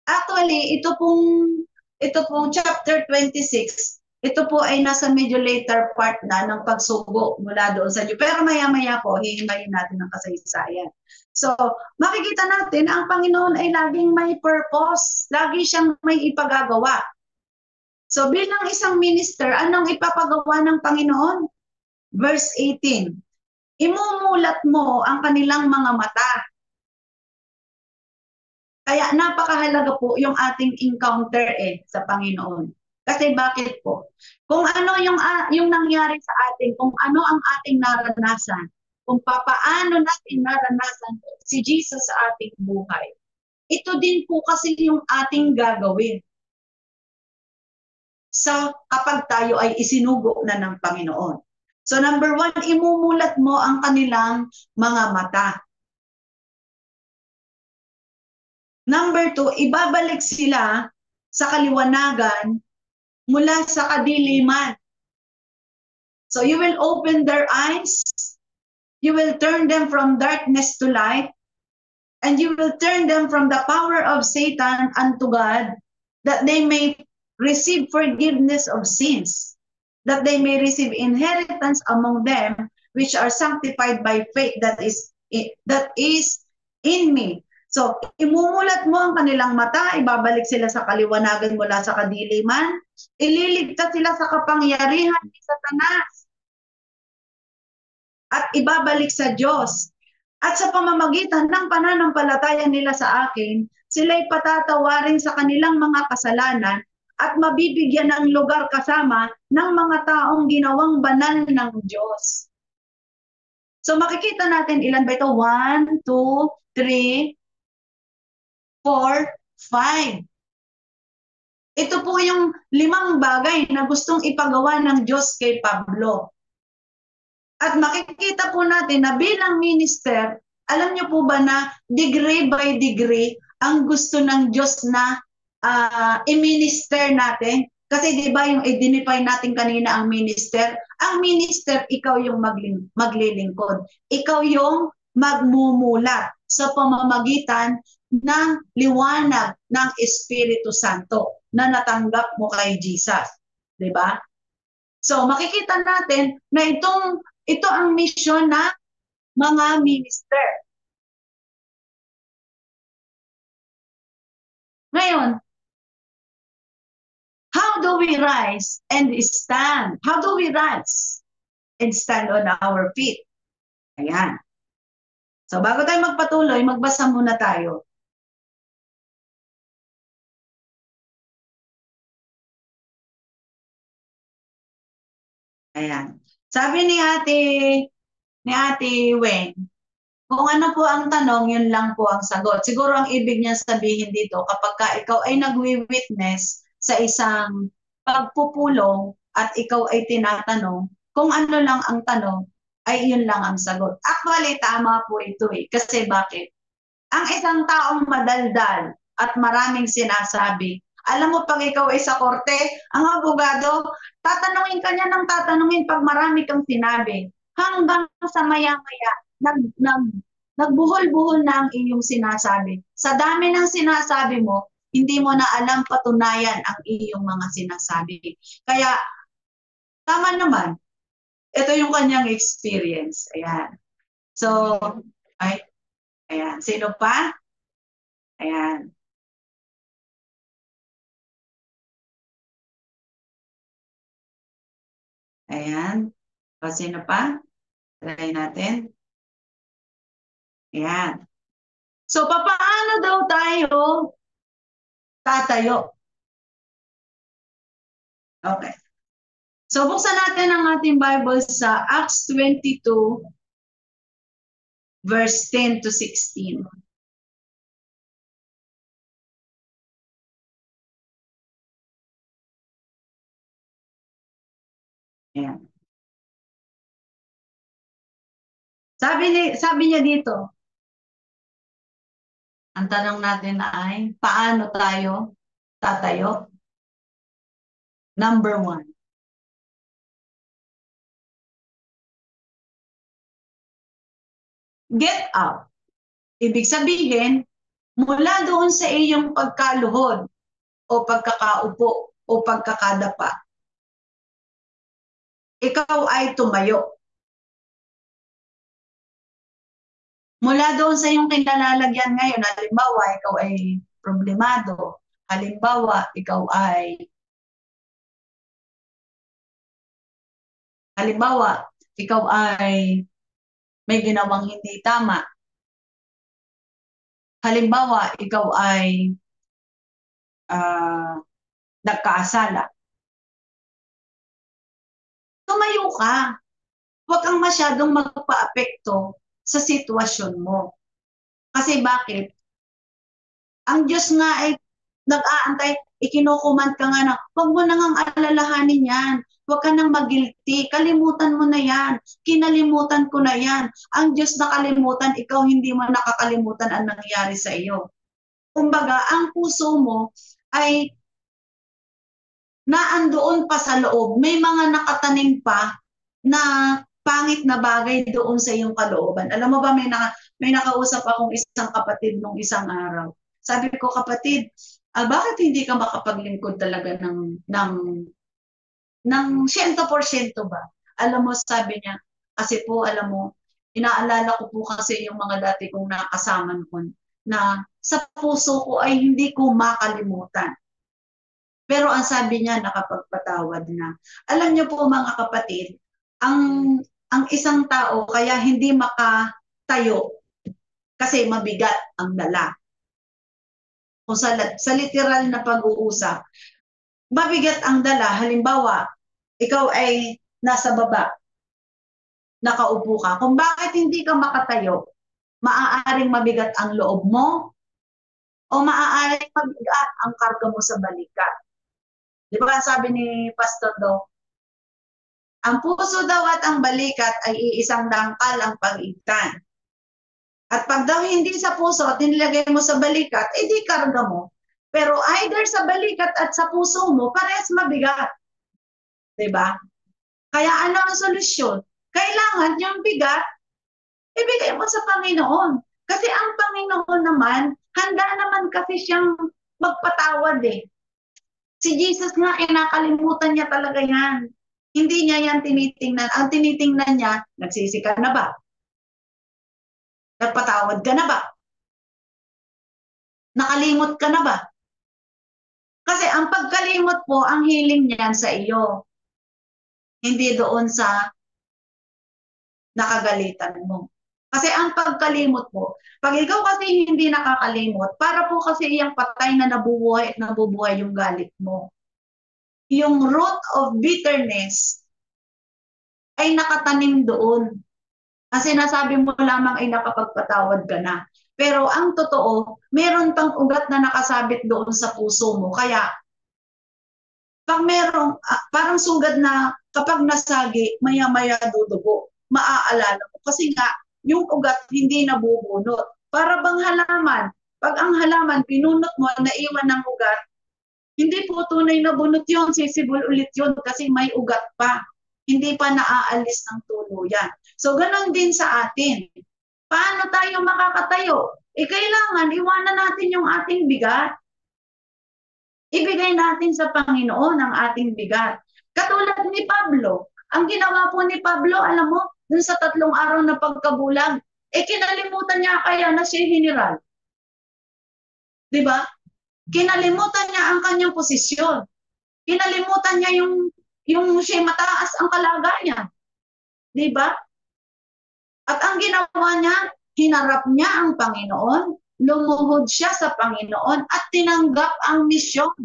Actually, ito pong chapter 26, ito po ay nasa medyo later part na ng pagsugo mula doon sa Jew. Pero maya-maya po, hihimayin natin ang kasaysayan. So, makikita natin, ang Panginoon ay laging may purpose. Lagi siyang may ipagagawa. So, bilang isang minister, anong ipapagawa ng Panginoon? Verse 18, imumulat mo ang kanilang mga mata. Kaya napakahalaga po yung ating encounter sa Panginoon. Kasi bakit po? Kung ano yung nangyari sa atin, kung ano ang ating naranasan, kung papaano natin naranasan si Jesus sa ating buhay, ito din po kasi yung ating gagawin. So, kapag tayo ay isinugo na ng Panginoon. So, number 1, imumulat mo ang kanilang mga mata. Number 2, ibabalik sila sa kaliwanagan mula sa kadiliman. So you will open their eyes, you will turn them from darkness to light, and you will turn them from the power of Satan unto God, that they may receive forgiveness of sins, that they may receive inheritance among them which are sanctified by faith that is in me. So, imumulat mo ang kanilang mata, ibabalik sila sa kaliwanagan mula sa kadiliman, ililigtas sila sa kapangyarihan ni Satanas, at ibabalik sa Diyos. At sa pamamagitan ng pananampalataya nila sa akin, sila'y patatawarin sa kanilang mga kasalanan at mabibigyan ng lugar kasama ng mga taong ginawang banal ng Diyos. So makikita natin ilan ba ito? 1, 2, 3, 4, 5. Ito po yung 5 bagay na gustong ipagawa ng Diyos kay Pablo. At makikita po natin na bilang minister, alam niyo po ba na degree by degree ang gusto ng Diyos na i-minister natin? Kasi di ba yung identify natin kanina ang minister? Ang minister, ikaw yung maglilingkod. Ikaw yung magmumulat sa pamamagitan ng liwanag ng Espiritu Santo na natanggap mo kay Jesus. Di ba? So makikita natin na ito ang mission na mga minister. Ngayon, how do we rise and stand? How do we rise and stand on our feet? Ayan. So bago tayo magpatuloy, magbasa muna tayo. Ayan. Sabi ni Ate Wen, kung ano po ang tanong, yun lang po ang sagot. Siguro ang ibig niya sabihin dito, kapag ka ikaw ay nagwi-witness sa isang pagpupulong at ikaw ay tinatanong, kung ano lang ang tanong, ay yun lang ang sagot. Actually, tama po ito eh. Kasi bakit? Ang isang taong madaldal at maraming sinasabi, alam mo, pag ikaw ay sa korte, ang abogado, tatanungin ka niya ng tatanungin pag marami kang sinabi. Hanggang sa maya-maya, nagbuhol-buhol na ang iyong sinasabi. Sa dami ng sinasabi mo, hindi mo na alam patunayan ang iyong mga sinasabi. Kaya, tama naman. Ito yung kanyang experience. Ayan. So, ayan. Sino pa? Ayan. Ayan. O, sino pa? Try natin. Ayan. So, paano daw tayo tatayo? Okay. So, buksan natin ang ating Bible sa Acts 22, verse 10 to 16. Ayan. Sabi niya dito, ang tanong natin ay, paano tayo tatayo? Number 1. Get up. Ibig sabihin, mula doon sa iyong pagkaluhod o pagkakaupo o pagkakadapa, ikaw ay tumayo. Mula doon sa iyong kinalalagyan ngayon, halimbawa, ikaw ay problemado. Halimbawa, ikaw ay may ginawang hindi tama. Halimbawa, ikaw ay nagkasala. Tumayo ka. Huwag kang masyadong magpa-apekto sa sitwasyon mo. Kasi bakit? Ang Diyos nga ay nag-aantay, ikinukuman ka nga na, huwag mo nang alalahanin yan. Huwag ka nang mag-guilty. Kalimutan mo na yan. Kinalimutan ko na yan. Ang Diyos nakalimutan, ikaw hindi mo nakakalimutan ang nangyari sa iyo. kumbaga, ang puso mo ay naandoon pa sa loob. May mga nakatanim pa na pangit na bagay doon sa iyong kalooban. Alam mo ba, may nakausap akong isang kapatid nung isang araw. Sabi ko, kapatid, bakit hindi ka makapaglingkod talaga ng 100% ba? Alam mo, sabi niya, kasi po, alam mo, inaalala ko po kasi yung mga dati kong nakasama ko na sa puso ko ay hindi ko makalimutan. Pero ang sabi niya, nakapagpatawad na. Alam niyo po mga kapatid, ang ang isang tao kaya hindi makatayo kasi mabigat ang dala. Kung sa literal na pag-uusap, mabigat ang dala. Halimbawa, ikaw ay nasa baba, nakaupo ka. Kung bakit hindi ka makatayo, maaaring mabigat ang loob mo o maaaring mabigat ang karga mo sa balikat. Di ba sabi ni Pastor Do, ang puso daw at ang balikat ay iisang dangkal ang pag-ibtan. At pag daw hindi sa puso at nilagay mo sa balikat, edi karga mo. Pero either sa balikat at sa puso mo, parehas mabigat. Diba? Kaya ano ang solusyon? Kailangan yung bigat, ibigay mo sa Panginoon. Kasi ang Panginoon naman, handa naman kasi siyang magpatawad eh. Si Jesus nga, nakalimutan niya talaga yan. Hindi niya yan tinitingnan. Ang tinitingnan niya, nagsisi ka na ba? Nagpatawad ka na ba? Nakalimot ka na ba? Kasi ang pagkalimot po, ang healing niyan sa iyo. Hindi doon sa nakagalitan mo. Kasi ang pagkalimot po, pag ikaw kasi hindi nakakalimot, para po kasi iyang patay na nabubuhay at nabubuhay yung galit mo. Yung root of bitterness ay nakatanim doon. Ang sinasabi mo lamang ay nakapagpatawad ka na. Pero ang totoo, meron pang ugat na nakasabit doon sa puso mo. Kaya, pag merong, parang sugad na kapag nasagi, maya-maya dudugo, maaalala mo. Kasi nga, yung ugat hindi nabubunot. Para bang halaman, pag ang halaman pinunot mo, naiwan ng ugat, hindi po tunay na bunot yun, sisibol ulit yun kasi may ugat pa. Hindi pa naaalis ng tuluyan. So, ganon din sa atin. Paano tayo makakatayo? Kailangan iwanan natin yung ating bigat. Ibigay natin sa Panginoon ang ating bigat. Katulad ni Pablo. Ang ginawa po ni Pablo, alam mo, dun sa 3 araw na pagkabulag, kinalimutan niya kaya na siya general. Diba? Kinalimutan niya ang kanyang posisyon. Kinalimutan niya yung siya mataas ang kalagayan. Diba? At ang ginawa niya, hinarap niya ang Panginoon, lumuhod siya sa Panginoon at tinanggap ang misyon.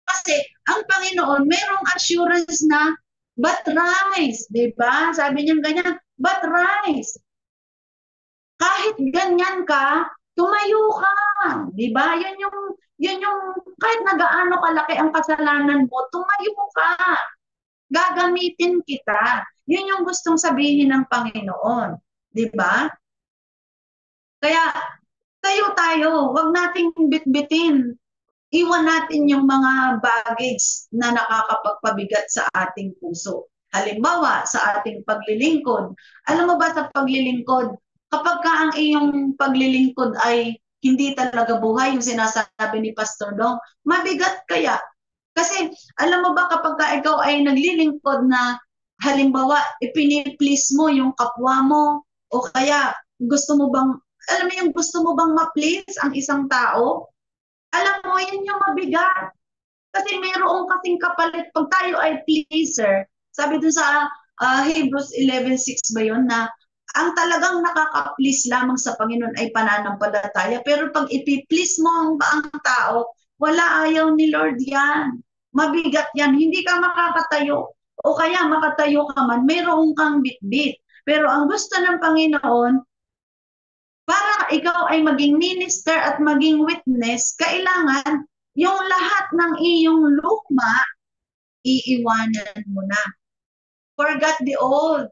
Kasi ang Panginoon, mayroong assurance na, but rise, di ba? Sabi niya ganyan, but rise. Kahit ganyan ka, tumayo ka, di ba? Yun yung, kahit nagaano kalaki ang kasalanan mo, tumayo ka. Gagamitin kita. Yun yung gustong sabihin ng Panginoon. Di ba? Kaya, tayo, wag nating bitbitin. Iwan natin yung mga baggage na nakakapagpabigat sa ating puso. Halimbawa, sa ating paglilingkod. Alam mo ba sa paglilingkod, kapag ka ang iyong paglilingkod ay hindi talaga buhay, yung sinasabi ni Pastor Dong, mabigat kaya. Kasi alam mo ba kapag ka ikaw ay naglilingkod na halimbawa, ipini-please mo yung kapwa mo o kaya gusto mo bang, alam mo yung gusto mo bang ma-please ang isang tao? Alam mo, yun yung mabigat. Kasi mayroong kasing kapalit. Pag tayo ay pleaser, sabi dun sa Hebrews 11:6 ba yun, na ang talagang nakaka-please lamang sa Panginoon ay pananampalataya. Pero pag ipi-please mo ang tao, wala, ayaw ni Lord yan. Mabigat yan. Hindi ka makakatayo. O kaya makatayo ka man, mayroong kang bitbit. Pero ang gusto ng Panginoon, para ikaw ay maging minister at maging witness, kailangan yung lahat ng iyong luma, iiwanan mo na. Forget the old.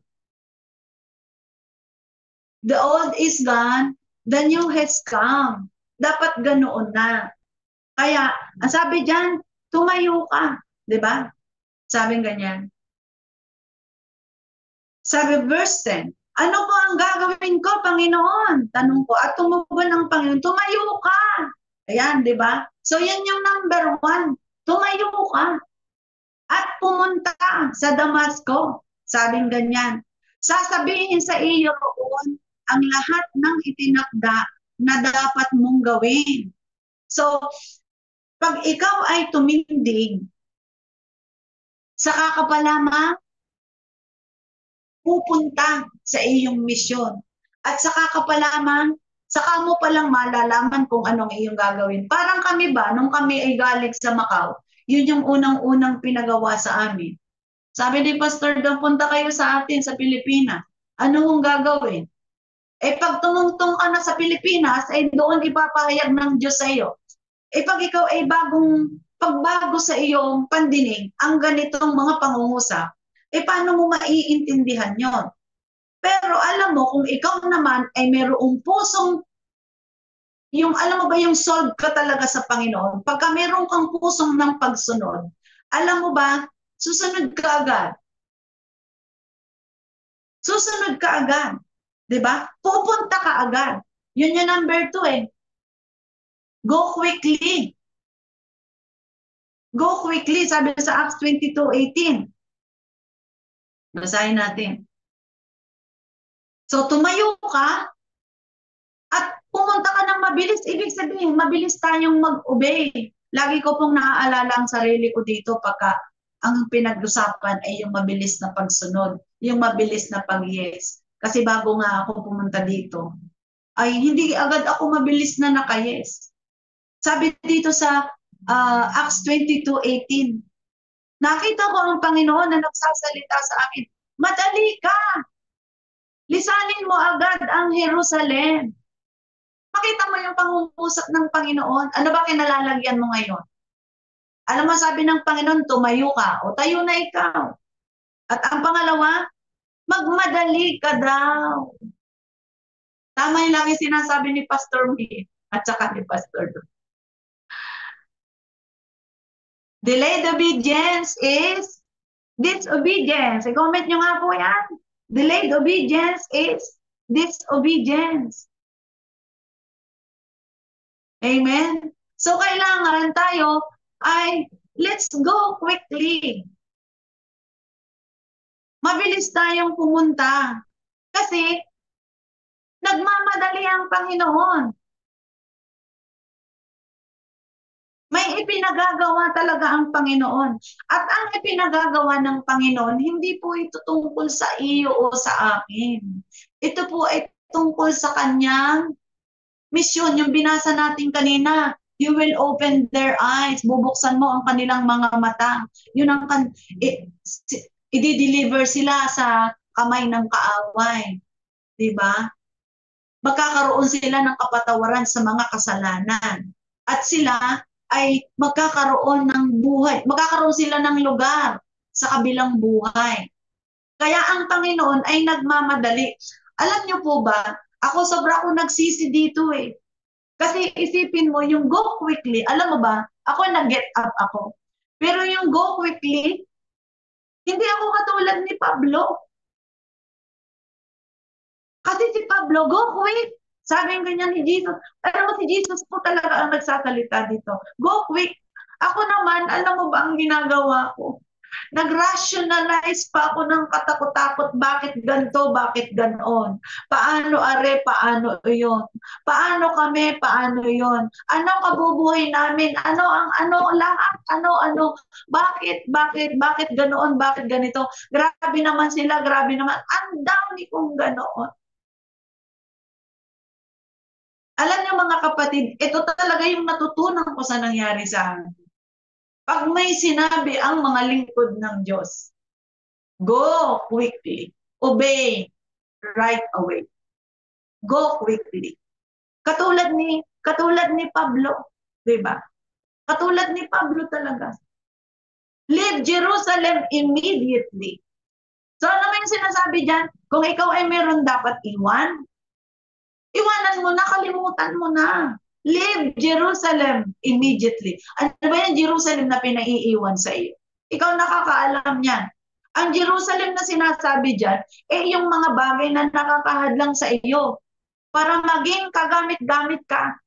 The old is gone. The new has come. Dapat ganoon na. Kaya, ang sabi diyan, tumayo ka. Di ba? Sabi ganyan. Sabi verse 10, ano po ang gagawin ko, Panginoon? Tanong ko. At tumugon ng Panginoon, tumayo ka. Ayan, di ba? So, yan yung number 1. Tumayo ka. At pumunta sa Damasco. Sabing ganyan. Sasabihin sa iyo roon ang lahat ng itinakda na dapat mong gawin. So, pag ikaw ay tumindig, saka ka pa lamang pupunta sa iyong misyon. At saka ka pa lamang, saka mo palang malalaman kung anong iyong gagawin. Parang kami ba, nung kami ay galing sa Macau, yun yung unang-unang pinagawa sa amin. Sabi ni Pastor Dong, punta kayo sa atin sa Pilipinas. Ano mong gagawin? Eh pag tumungtong ka na sa Pilipinas, ay doon ipapahayag ng Diyos sa iyo. Eh pag ikaw ay pagbago sa iyong pandinig, ang ganitong mga pangungusap, eh paano mo maiintindihan yon? Pero alam mo, kung ikaw naman ay mayroong pusong, yung alam mo ba yung solve ka talaga sa Panginoon, pagka mayroong kang pusong ng pagsunod, alam mo ba, susunod ka agad. Susunod ka agad. Diba? Pupunta ka agad. Yun yung number 2 eh. Go quickly. Go quickly, sabi sa Acts 22:18. Basahin natin. So, tumayo ka at pumunta ka ng mabilis. Ibig sabihin, mabilis tayong mag-obey. Lagi ko pong naaalala ang sarili ko dito pagka ang pinag-usapan ay yung mabilis na pagsunod, yung mabilis na pag-yes. Kasi bago nga ako pumunta dito, ay hindi agad ako mabilis na naka-yes. Sabi dito sa Acts 22:18, nakita ko ang Panginoon na nagsasalita sa akin, madali ka! Lisanin mo agad ang Jerusalem. Makita mo yung pangungusap ng Panginoon. Ano ba kinalalagyan mo ngayon? Alam mo, sabi ng Panginoon, tumayo ka o tayo na ikaw. At ang pangalawa, magmadali ka daw. Tama yung lagi sinasabi ni Pastor May at saka ni Pastor Do. Delayed obedience is disobedience. I-comment nyo nga po yan. Delayed obedience is disobedience. Amen? So, kailangan tayo ay let's go quickly. Mabilis tayong pumunta. Kasi, nagmamadali ang Panginoon. May ipinagagawa talaga ang Panginoon. At ang ipinagagawa ng Panginoon, hindi po ito tungkol sa iyo o sa akin. Ito po ay tungkol sa kanyang misyon. Yung binasa natin kanina, you will open their eyes. Bubuksan mo ang kanilang mga mata. Yun ang i-deliver sila sa kamay ng kaaway. Diba? Magkakaroon sila ng kapatawaran sa mga kasalanan. At sila ay magkakaroon ng buhay. Magkakaroon sila ng lugar sa kabilang buhay. Kaya ang Panginoon ay nagmamadali. Alam niyo po ba, ako sobra akong nagsisi dito eh. Kasi isipin mo, yung go quickly, alam mo ba, ako nag-get up ako. Pero yung go quickly, hindi ako katulad ni Pablo. Kasi si Pablo, go quick. Sabi yung ganyan ni Jesus. Alam mo, si Jesus po talaga ang nagsasalita dito. Go quick. Ako naman, alam mo ba ang ginagawa ko? Nag-rationalize pa ako ng katakot-takot. Bakit ganito? Bakit ganon? Paano are? Paano yun? Paano kami? Paano yun? Ano kabubuhay namin? Ano ang ano? Lahat? Ano? Bakit ganoon? Bakit ganito? Grabe naman sila. Grabe naman. Ang dami kong ganoon. Alam niyo mga kapatid, ito talaga yung natutunan ko sa nangyari sa akin. Pag may sinabi ang mga lingkod ng Diyos, go quickly, obey right away. Go quickly. Katulad ni Pablo, 'di ba? Katulad ni Pablo talaga. Leave Jerusalem immediately. So ano yung sinasabi diyan? Kung ikaw ay meron dapat iwan, Iwanan mo na, kalimutan mo na. Leave Jerusalem immediately. Ano ba yung Jerusalem na pinaiiwan sa iyo? Ikaw nakakaalam yan. Ang Jerusalem na sinasabi dyan, yung mga bagay na nakakahadlang sa iyo para maging kagamit-gamit ka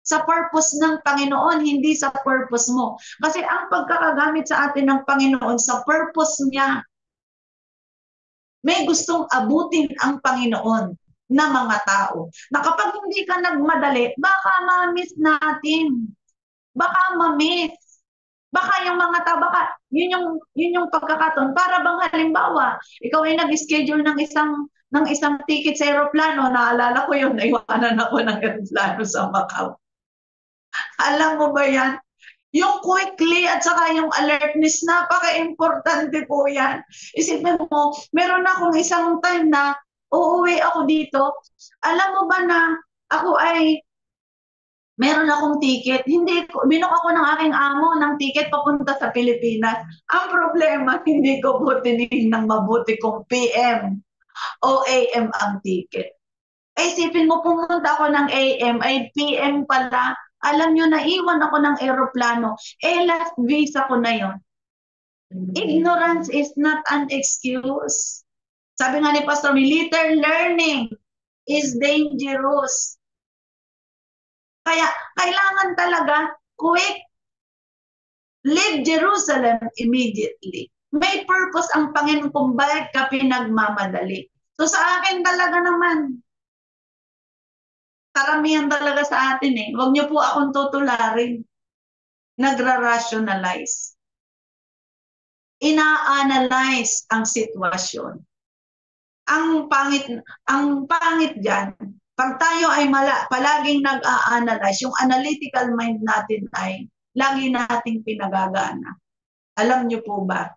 sa purpose ng Panginoon, hindi sa purpose mo. Kasi ang pagkakagamit sa atin ng Panginoon, sa purpose niya, may gustong abutin ang Panginoon na mga tao. Na kapag hindi ka nagmadali, baka ma-miss natin. Baka ma-miss. Baka yung mga tao, baka yun yung pagkakataon. Para bang halimbawa, ikaw ay nag-schedule ng isang ticket sa aeroplano, naalala ko yun, naiwanan ako ng aeroplano sa Macau. Alam mo ba yan? Yung quickly at saka yung alertness, napaka-importante po yan. Isipin mo, meron akong isang time na uuwi ako dito. Alam mo ba na ako ay meron akong ticket. Hindi ko, binook ako ng aking amo ng ticket papunta sa Pilipinas. Ang problema, hindi ko po tinignan mabuti kung PM o AM ang ticket. Isipin mo, pumunta ako ng AM, ay PM pala. Alam nyo, naiwan ako ng aeroplano. Last visa ko na yon. Ignorance is not an excuse. Sabi nga ni Pastor, little learning is dangerous. Kaya, kailangan talaga quick, leave Jerusalem immediately. May purpose ang Panginoon kung bakit ka pinagmamadali. So sa akin talaga naman, karamihan talaga sa atin Huwag niyo po akong tutularin. Nagra-rationalize. Ina-analyze ang sitwasyon. Ang pangit diyan, pag tayo ay palaging nag-a-analyze, yung analytical mind natin ay lagi nating pinagagana. Alam niyo po ba?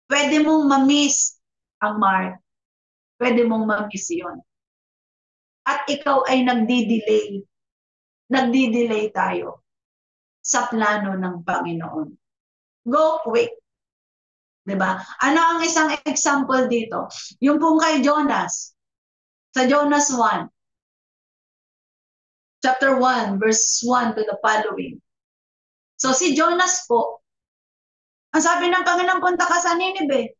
Pwede mong ma-miss ang mark. Pwede mong ma-miss yun. At ikaw ay nagdi-delay. Nagdi-delay tayo sa plano ng Panginoon. Go quick. Diba? Ano ang isang example dito? Yung pong kay Jonas. Sa Jonas 1. Chapter 1, verse 1 to the following. So si Jonas po, ang sabi ng Panginoon, punta ka sa Ninive.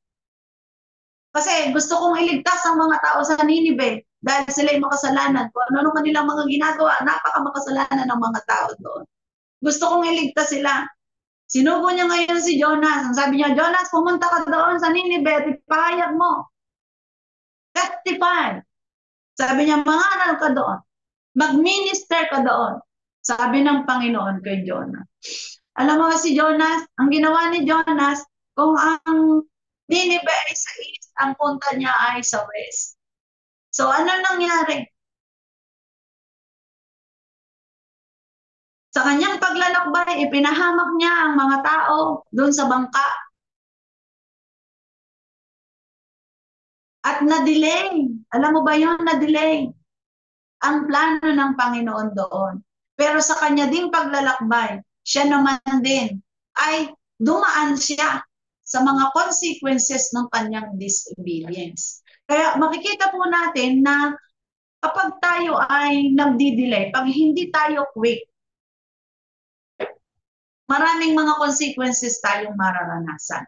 Kasi gusto kong iligtas ang mga tao sa Ninive dahil sila ay makasalanan. Kung ano naman nilang mga ginagawa, napaka-makasalanan ng mga tao doon. Gusto kong iligtas sila. Sinubo niya ngayon si Jonas. Ang sabi niya, Jonas, pumunta ka doon sa Ninive at ipahayag mo. Testify. Sabi niya, mangaral ka doon. Mag-minister ka doon. Sabi ng Panginoon kay Jonas. Alam mo si Jonas, ang ginawa ni Jonas, kung ang Ninive ay sa east, ang punta niya ay sa west. So ano nangyari? Sa kanyang paglalakbay, ipinahamak niya ang mga tao doon sa bangka. At na-delay. Alam mo ba yun? Na-delay ang plano ng Panginoon doon. Pero sa kanya ding paglalakbay, siya naman din ay dumaan siya sa mga consequences ng kanyang disobedience. Kaya makikita po natin na kapag tayo ay nagdi-delay, pag hindi tayo quick, maraming mga consequences tayong mararanasan.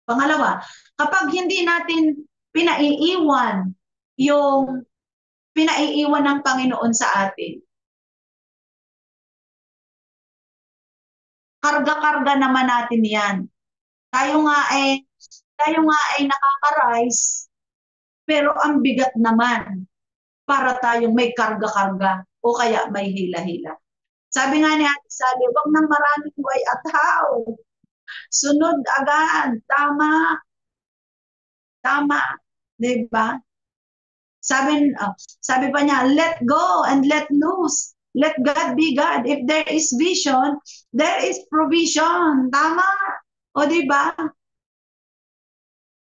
Pangalawa, kapag hindi natin pinaiiwan ng Panginoon sa atin, karga-karga naman natin yan. Tayo nga ay nakaka-rise, pero ang bigat naman para tayong may karga-karga o kaya may hila-hila. Sabi nga ni Ate Sally, wag nang maraming way at how. Sunod agad. Tama. Tama. Diba? Sabi pa niya, let go and let loose. Let God be God. If there is vision, there is provision. Tama. O diba?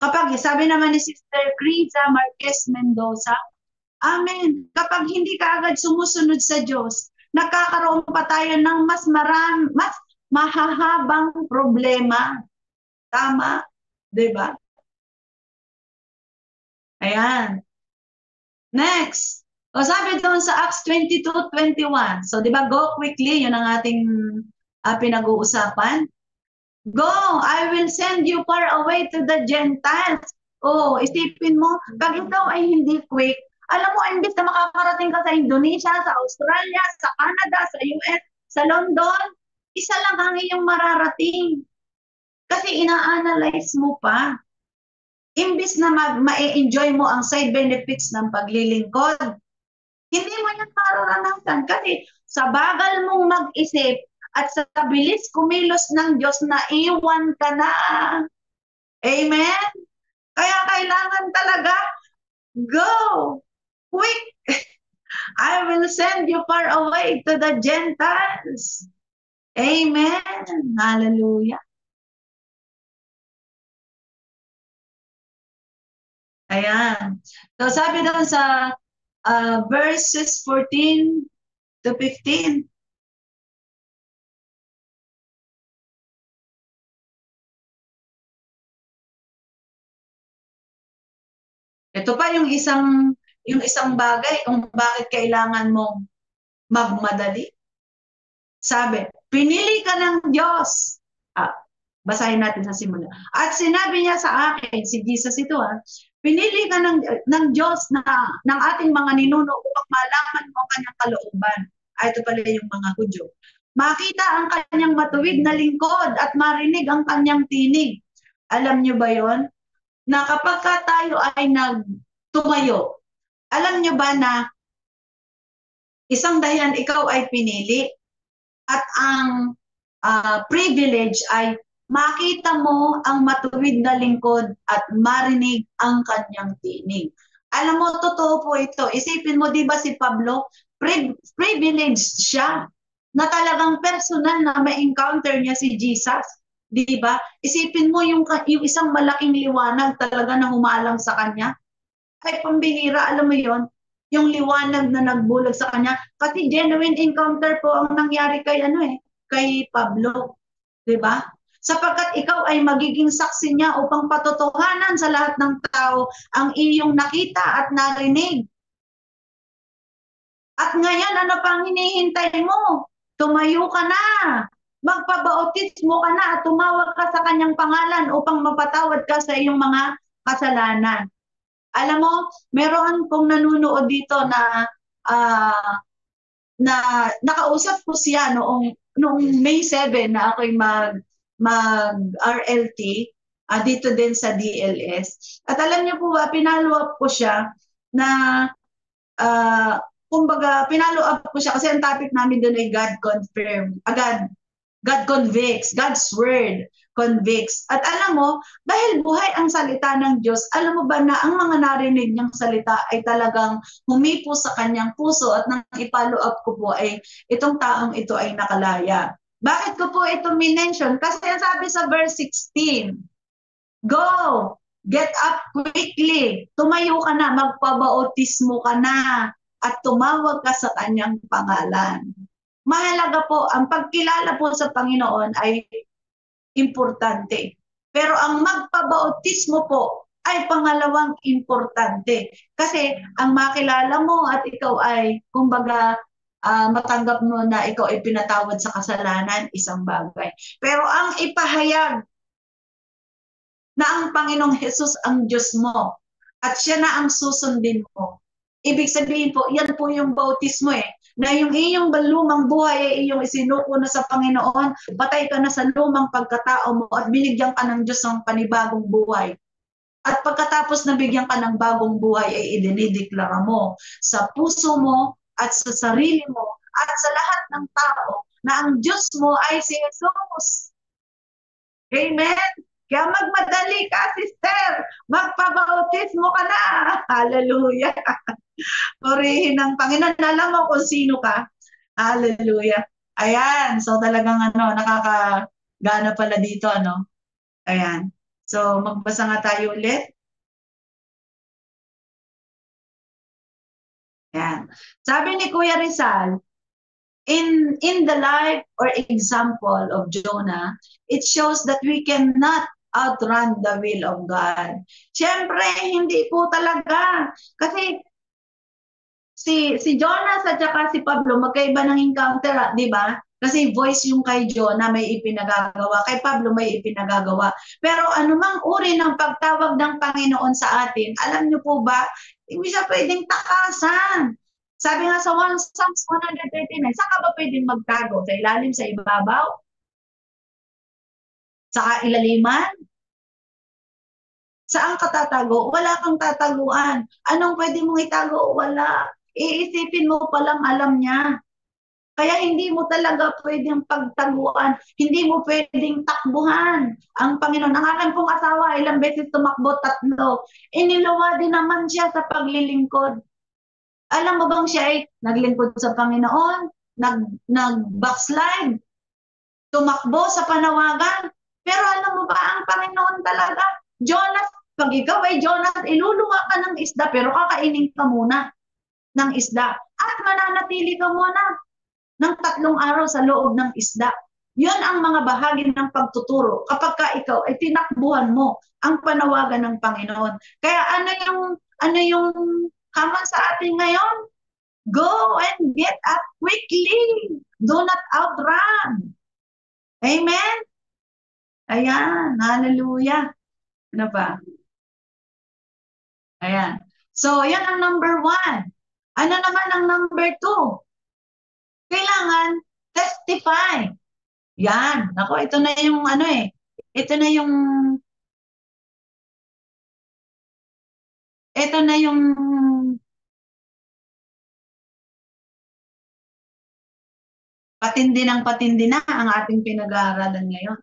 Kapag, sabi naman ni Sister Criza Marquez Mendoza, Amen. Kapag hindi ka agad sumusunod sa Diyos, nakakaroon pa tayo ng mas mahahabang problema. Tama? Diba? Ayan. Next. O sabi doon sa Acts 22:21. So, di ba, go quickly, yun ang ating pinag-uusapan. Go, I will send you far away to the Gentiles. Oh, isipin mo, pag ikaw ay hindi quick, alam mo, imbis na makakarating ka sa Indonesia, sa Australia, sa Canada, sa US, sa London, isa lang ang iyong mararating. Kasi ina-analyze mo pa. Imbis na ma-enjoy mo ang side benefits ng paglilingkod, hindi mo yan mararanasan kasi sa bagal mong mag-isip at sa bilis kumilos ng Diyos na iwan ka na. Amen? Kaya kailangan talaga, go! Quick! I will send you far away to the Gentiles. Amen. Hallelujah. Ayan. So sabi doon sa verses 14 to 15, ito pa yung isang bagay kung bakit kailangan mong magmadali. Sabi, pinili ka ng Diyos. Basahin natin sa simula. At sinabi niya sa akin, si Jesus ito pinili ka ng Diyos ng ating mga ninuno upang malaman mo ang kanyang kalooban. Ito pala yung mga Hudyo. Makita ang kanyang matuwid na lingkod at marinig ang kanyang tinig. Alam niyo ba yon? Na kapag tayo ay nagtumayo, alam niyo ba na isang dahilan ikaw ay pinili at ang privilege ay makita mo ang matuwid na lingkod at marinig ang kanyang tinig. Alam mo, totoo po ito. Isipin mo, di ba si Pablo, privileged siya na talagang personal na ma-encounter niya si Jesus. Di ba? Isipin mo yung isang malaking liwanag talaga na humalang sa kanya. Ay, pambihira, alam mo yon, yung liwanag na nagbulag sa kanya. Kasi genuine encounter po ang nangyari kay Pablo. Di ba? Sapagkat ikaw ay magiging saksi niya upang patotohanan sa lahat ng tao ang iyong nakita at narinig. At ngayon, ano pang hinihintay mo? Tumayo ka na. Magpabautismo ka na at tumawag ka sa kanyang pangalan upang mapatawad ka sa iyong mga kasalanan. Alam mo, meron kong nanunood dito na nakausap ko siya noong May 7 na ako'y mag-RLT dito din sa DLS. At alam niyo po ba, pinalo up ko siya na kumbaga, pinalo up ko siya kasi ang topic namin doon ay God confirm. God convicts, God's word convicts. At alam mo, dahil buhay ang salita ng Diyos, alam mo ba na ang mga narinig niyang salita ay talagang humipo sa kanyang puso at nang ipalo up ko po ay itong taong ito ay nakalaya. Bakit ko po ito minention? Kasi ang sabi sa verse 16, go! Get up quickly! Tumayo ka na, magpabautismo ka na at tumawag ka sa kanyang pangalan. Mahalaga po, ang pagkilala po sa Panginoon ay importante. Pero ang magpabautismo po ay pangalawang importante. Kasi ang makilala mo at ikaw ay, kumbaga, matanggap mo na ikaw ay pinatawad sa kasalanan, isang bagay. Pero ang ipahayag na ang Panginoong Jesus ang Diyos mo at siya na ang susundin mo. Ibig sabihin po, yan po yung bautismo na yung iyong lumang buhay ay iyong isinuko na sa Panginoon, patay ka na sa lumang pagkatao mo at binigyan ka ng Diyos ng panibagong buhay. At pagkatapos na bigyan ka ng bagong buhay ay idinideklara mo sa puso mo at sa sarili mo at sa lahat ng tao na ang Diyos mo ay si Jesus. Amen? Kaya magmadali ka, sister. Magpabautismo ka na. Hallelujah. Purihin ng Panginoon. Alam mo kung sino ka. Hallelujah. Ayan. So talagang nakakagana pala dito, Ayan. So magbasa nga tayo ulit. Ayan. Sabi ni Kuya Rizal, in the life or example of Jonah, it shows that we cannot outrun the will of God. Siyempre, hindi po talaga. Kasi si Jonas at saka si Pablo, magkaiba ng encounter, di ba? Kasi voice yung kay Jonah may ipinagagawa, kay Pablo may ipinagagawa. Pero anumang uri ng pagtawag ng Panginoon sa atin, alam niyo po ba, hindi siya pwedeng takasan. Sabi nga sa 1 Psalms 139, saan ka ba pwedeng magtago? Sa ilalim, sa ibabaw? Sa ilaliman? Saan ka tatago? Wala kang tataguan. Anong pwede mong itago? Wala. Iisipin mo palang alam niya. Kaya hindi mo talaga pwedeng pagtaguan. Hindi mo pwedeng takbuhan. Ang Panginoon, ang akin pong asawa, ilang beses tumakbo, 3. Iniluwa din naman siya sa paglilingkod. Alam mo bang siya ay naglingkod sa Panginoon? Nag-backslide? Tumakbo sa panawagan? Pero alam mo ba, ang Panginoon talaga, Jonas, pag ikaw ay Jonas, iluluwa ka ng isda, pero kakainin ka muna ng isda. At mananatili ka muna ng 3 araw sa loob ng isda. Yun ang mga bahagi ng pagtuturo kapag ka ikaw ay tinakbuhan mo ang panawagan ng Panginoon. Kaya ano yung hamon sa atin ngayon? Go and get up quickly. Do not outrun. Amen? Ayan, hallelujah. Ano ba? Ayan. So, yan ang number 1. Ano naman ang number 2? Kailangan testify. Yan. Ako, ito na yung ano eh. Ito na yung patindi na ang ating pinag-aaralan ngayon.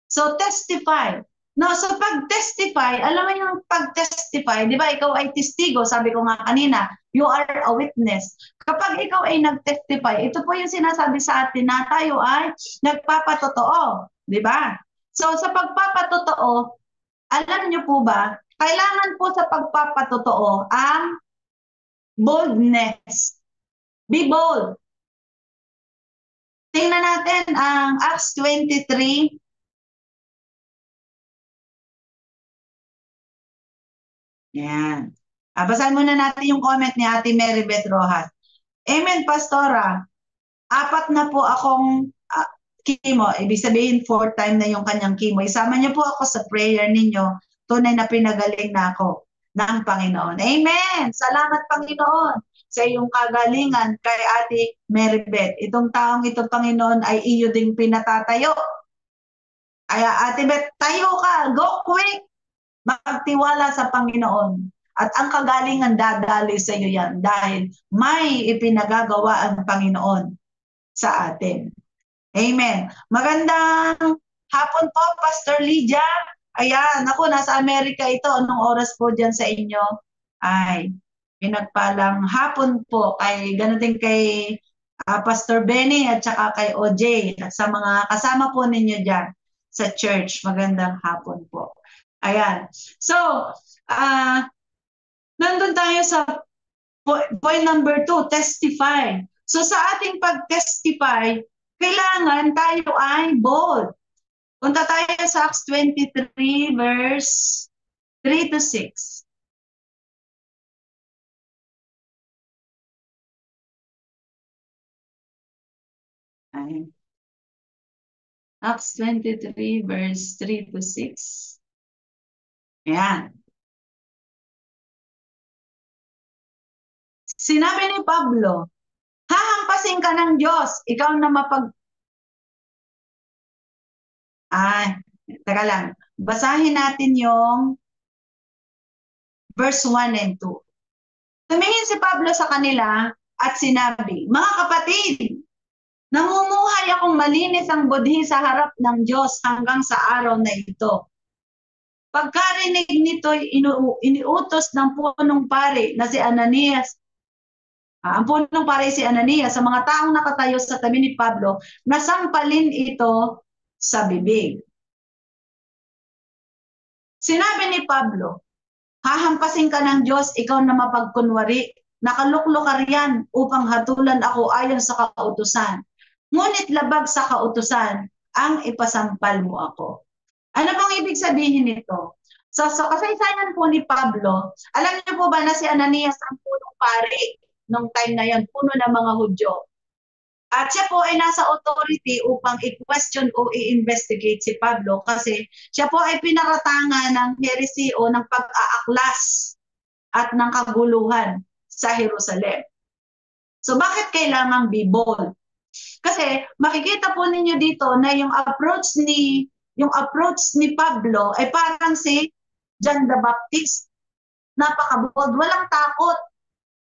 So, testify. No, so pag-testify, alam mo yung pag-testify, di ba, ikaw ay testigo, sabi ko nga kanina, you are a witness. Kapag ikaw ay nag-testify, ito po yung sinasabi sa atin na tayo ay nagpapatotoo, di ba? So sa pagpapatotoo, alam niyo po ba, kailangan po sa pagpapatotoo ang boldness. Be bold. Tingnan natin ang Acts 23. Yan. Basahin muna natin yung comment ni Ate Mary Beth Rojas. Amen, Pastora. 4 na po akong chemo. Ibig sabihin, 4th time na yung kanyang chemo. Isama niyo po ako sa prayer ninyo. Tunay na pinagaling na ako ng Panginoon. Amen! Salamat, Panginoon, sa iyong kagalingan kay Ate Mary Beth. Itong taong ito, Panginoon, ay iyo ding pinatatayo. Kaya, Ate Beth, tayo ka. Go quick! Magtiwala sa Panginoon. At ang kagalingan dadali sa iyo yan dahil may ipinagagawa ang Panginoon sa atin. Amen. Magandang hapon po, Pastor Lydia. Ayan, ako, nasa Amerika ito. Anong oras po dyan sa inyo? Ay, pinagpalang hapon po. Ganun din kay Pastor Benny at saka kay OJ at sa mga kasama po ninyo dyan sa church. Magandang hapon po. Ayan. So, nandun tayo sa point number 2, testify. So sa ating pag-testify, kailangan tayo ay bold. Punta tayo sa Acts 23 verse 3 to 6. Ay. Acts 23 verse 3 to 6. Ayan. Sinabi ni Pablo, hahampasin ka ng Diyos, ikaw na teka lang. Basahin natin yung verse 1 and 2. Tumingin si Pablo sa kanila at sinabi, mga kapatid, namumuhay akong malinis ang budhi sa harap ng Diyos hanggang sa araw na ito. Pagkarinig nito, iniutos ng punong pari na si Ananias. Ang punong pari si Ananias sa mga taong nakatayo sa tabi ni Pablo, nasampalin ito sa bibig. Sinabi ni Pablo, hahampasin ka ng Diyos, ikaw na mapagkunwari, nakaluklok ka riyan upang hatulan ako ayon sa kautusan. Ngunit labag sa kautusan, ang ipasampal mo ako. Ano bang ibig sabihin nito? So kasaysayan po ni Pablo, alam niyo po ba na si Ananias ang punong pari? nung time na yan, puno ng mga Hudyo. At siya po ay nasa authority upang i-question o i-investigate si Pablo kasi siya po ay pinaratangan ng heresy o ng pag-aaklas at ng kaguluhan sa Jerusalem. So bakit kailangang be bold? Kasi makikita po ninyo dito na yung approach ni Pablo ay parang si John the Baptist. Napaka-bold, walang takot.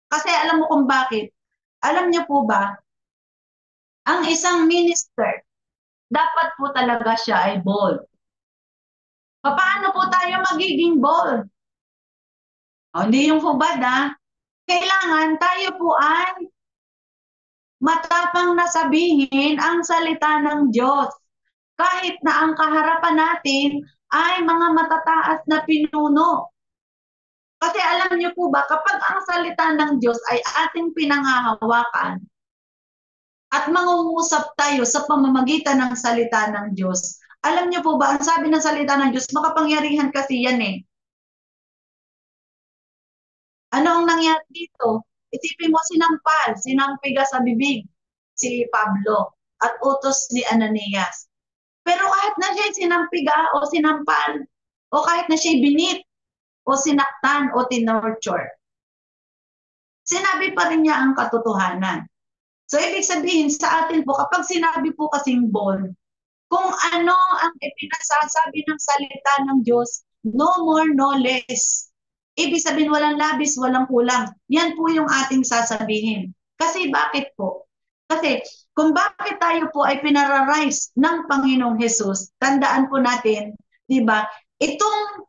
Kasi alam mo kung bakit? Alam niyo po ba, ang isang minister, dapat po talaga siya ay bold. Paano po tayo magiging bold? O, hindi yung hubad Kailangan tayo po ay matapang na sabihin ang salita ng Diyos. Kahit na ang kaharapan natin ay mga matataas na pinuno. Kasi alam niyo po ba, kapag ang salita ng Diyos ay ating pinanghahawakan, at mangungusap tayo sa pamamagitan ng salita ng Diyos. Alam niyo po ba, ang sabi ng salita ng Diyos, makapangyarihan kasi yan eh. Ano ang nangyari dito? Isipin mo sinampiga sa bibig si Pablo at utos ni Ananias. Pero kahit na siya sinampiga o sinampal, o kahit na siya binit, o sinaktan, o tinorture, sinabi pa rin niya ang katotohanan. So, ibig sabihin sa atin po, kapag sinabi po kasing bold, kung ano ang ipinasasabi ng salita ng Diyos, no more, no less. Ibig sabihin, walang labis, walang kulang. Yan po yung ating sasabihin. Kasi bakit po? Kasi kung bakit tayo po ay pinararise ng Panginoong Hesus, tandaan po natin, di ba, itong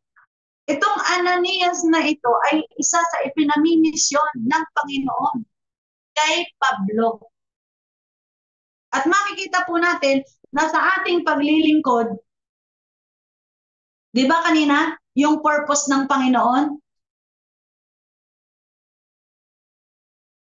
Ananias na ito ay isa sa ipinamimisyon ng Panginoon kay Pablo. At makikita po natin na sa ating paglilingkod, di ba kanina, yung purpose ng Panginoon?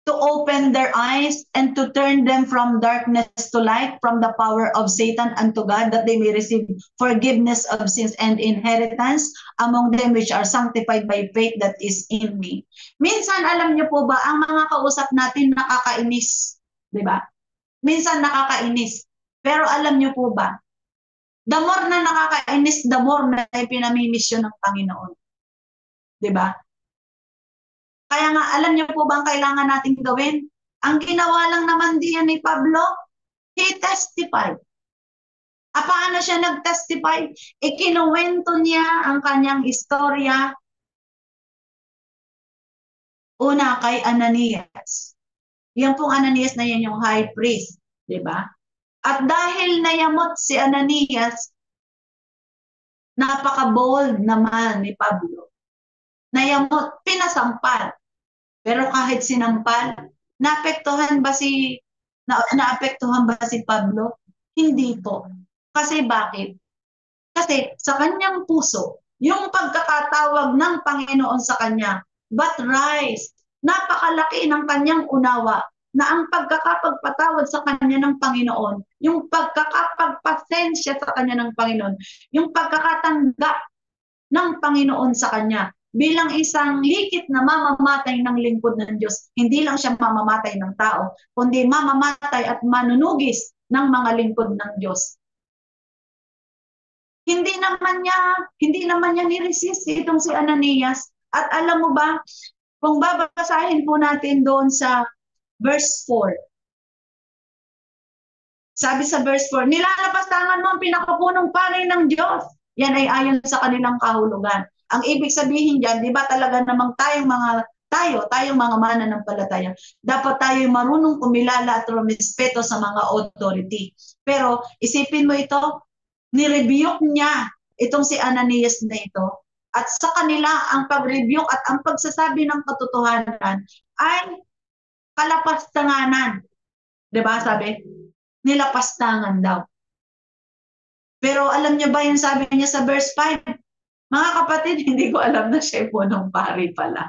To open their eyes and to turn them from darkness to light, from the power of Satan unto God, that they may receive forgiveness of sins and inheritance among them which are sanctified by faith that is in me. Minsan, alam niyo po ba, ang mga kausap natin nakakainis, di ba? Minsan nakakainis. Pero alam niyo po ba, the more na nakakainis, the more na pinamimisyon ng Panginoon. Diba? Kaya nga, alam niyo po ba ang kailangan nating gawin? Ang ginawa lang naman diyan ni Pablo, he testified. Paano siya nag-testify? Ikinuwento niya ang kanyang istorya una kay Ananias. Yan pong Ananias na yan yung high priest. Diba? At dahil nayamot si Ananias, napaka-bold naman ni Pablo. Nayamot, pinasampal. Pero kahit sinampal, naapektuhan ba si Pablo? Hindi po. Kasi bakit? Kasi sa kanyang puso, yung pagkakatawag ng Panginoon sa kanya, but rise, napakalaki ng kanyang unawa na ang pagkakapagpatawad sa kanya ng Panginoon, yung pagkakapagpasensya sa kanya ng Panginoon, yung pagkakatanggap ng Panginoon sa kanya bilang isang likit na mamamatay ng lingkod ng Diyos. Hindi lang siya mamamatay ng tao, kundi mamamatay at manunugis ng mga lingkod ng Diyos. Hindi naman niya ni-resist itong si Ananias. At alam mo ba, kung babasahin po natin doon sa verse 4. Sabi sa verse 4, nilalapastangan mo ang pinakapunong pari ng Diyos. Yan ay ayon sa kanilang kahulugan. Ang ibig sabihin diyan, di ba talaga namang tayong mga mananampalataya, dapat tayo marunong kumilala at rumispeto sa mga authority. Pero isipin mo ito, nirebuke niya itong si Ananias na ito. At sa kanila, ang pag-rebuke at ang pagsasabi ng katotohanan ay kalapastanganan. Diba sabi? Nilapastangan daw. Pero alam niyo ba yung sabi niya sa verse 5? Mga kapatid, hindi ko alam na siya punong pari pala.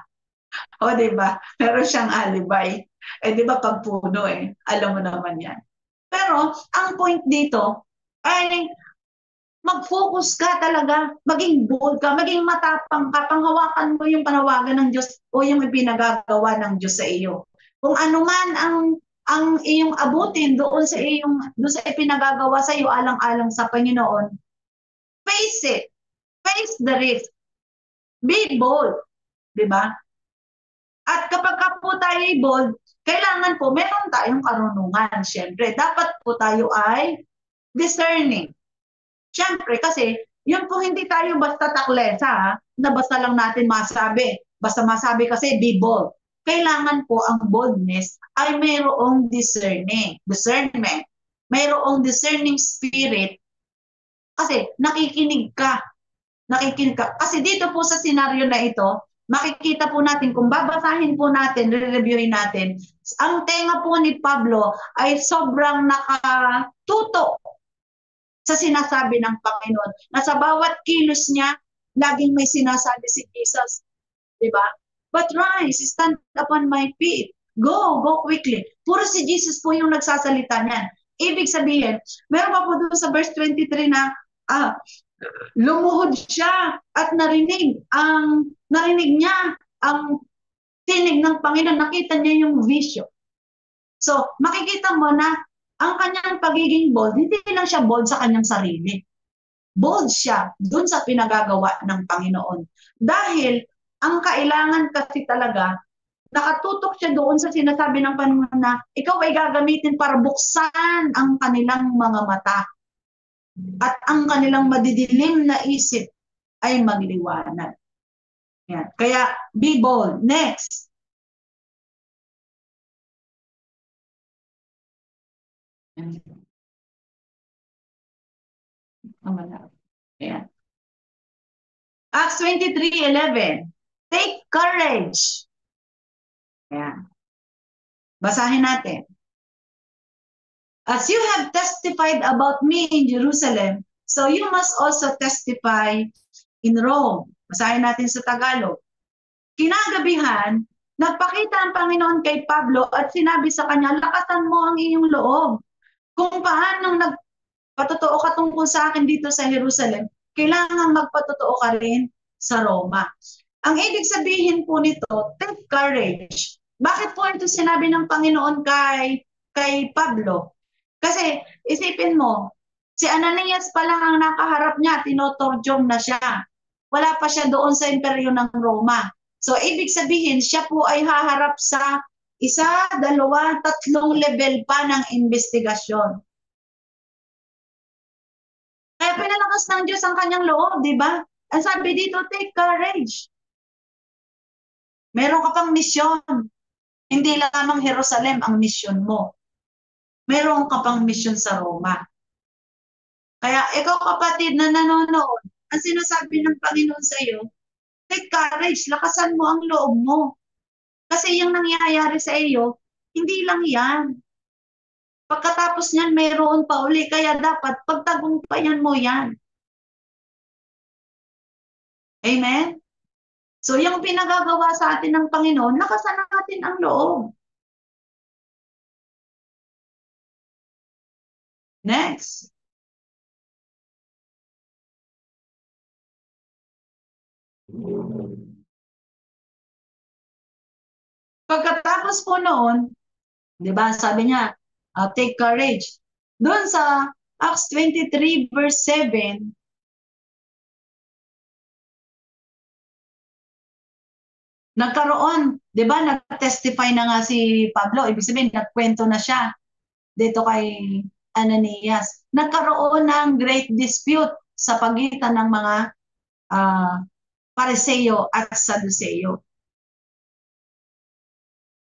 O diba? Meron siyang alibay. Diba pag puno alam mo naman yan. Pero ang point dito ay mag-focus ka talaga, maging bold ka, maging matapang ka, panghawakan mo yung panawagan ng Diyos o yung ipinagagawa ng Diyos sa iyo. Kung ano man ang iyong abutin doon sa ipinagagawa sa iyo alang-alang sa Panginoon, face it. Face the risk. Be bold, 'di ba? At kapag ka po tayo ay bold, kailangan po meron tayong karunungan. Siyempre, dapat po tayo ay discerning. Siyempre, kasi yun po hindi tayo basta taklesa, ha? Na basta lang natin masabi. Basta masabi kasi be bold. Kailangan po ang boldness ay mayroong discernment. Mayroong discerning spirit kasi nakikinig ka. Kasi dito po sa senaryo na ito, makikita po natin, kung babasahin po natin, re-reviewin natin, ang tenga po ni Pablo ay sobrang nakatuto sa sinasabi ng Panginoon. Na sa bawat kilos niya, laging may sinasabi si Jesus. Diba? But rise, stand upon my feet. Go quickly. Puro si Jesus po yung nagsasalita niyan. Ibig sabihin, meron pa po doon sa verse 23 na lumuhod siya at narinig niya ang tinig ng Panginoon, nakita niya yung vision. So, makikita mo na ang kanyang pagiging bold, hindi lang siya bold sa kanyang sarili. Bold siya dun sa pinagagawa ng Panginoon. Dahil ang kailangan kasi talaga, nakatutok siya doon sa sinasabi ng Panginoon na ikaw ay gagamitin para buksan ang kanilang mga mata. At ang kanilang madidilim na isip ay magliwanag. Yan. Kaya, be bold. Next. Ayan. Acts 23:11. Take courage. Ayan. Basahin natin. As you have testified about me in Jerusalem, so you must also testify in Rome. Basahin natin sa Tagalog. Kinagabihan, nagpakita ang Panginoon kay Pablo at sinabi sa kanya, lakasan mo ang iyong loob. Kung paanong nagpatotoo ka tungkol sa akin dito sa Jerusalem, kailangan magpatotoo ka rin sa Roma. Ang ibig sabihin po nito, take courage. Bakit po ito sinabi ng Panginoon kay Pablo? Kasi isipin mo, si Ananias pa lang ang nakaharap niya, tinotorjong na siya. Wala pa siya doon sa imperyo ng Roma. So, ibig sabihin, siya po ay haharap sa 1, 2, 3 level pa ng investigasyon. Kaya pinalakas ng Diyos ang kanyang loob, di ba? Ang sabi dito, take courage. Meron ka pang misyon. Hindi lamang Jerusalem ang misyon mo. Meron ka pang misyon sa Roma. Kaya ikaw kapatid na nanonood, ang sinasabi ng Panginoon sa iyo, take courage, lakasan mo ang loob mo. Kasi yung nangyayari sa iyo, hindi lang yan. Pagkatapos niyan, mayroon pa uli. Kaya dapat pagtagumpayan mo yan. Amen? So yung pinagagawa sa atin ng Panginoon, lakasan natin ang loob. Next. Pagkatapos po noon, di ba, sabi niya, take courage. Doon sa Acts 23 verse 7, nagkaroon, di ba, nag-testify na nga si Pablo, ibig sabihin, nagkwento na siya dito kay Ananias. Nagkaroon ng great dispute sa pagitan ng mga Pariseo at Saduceo.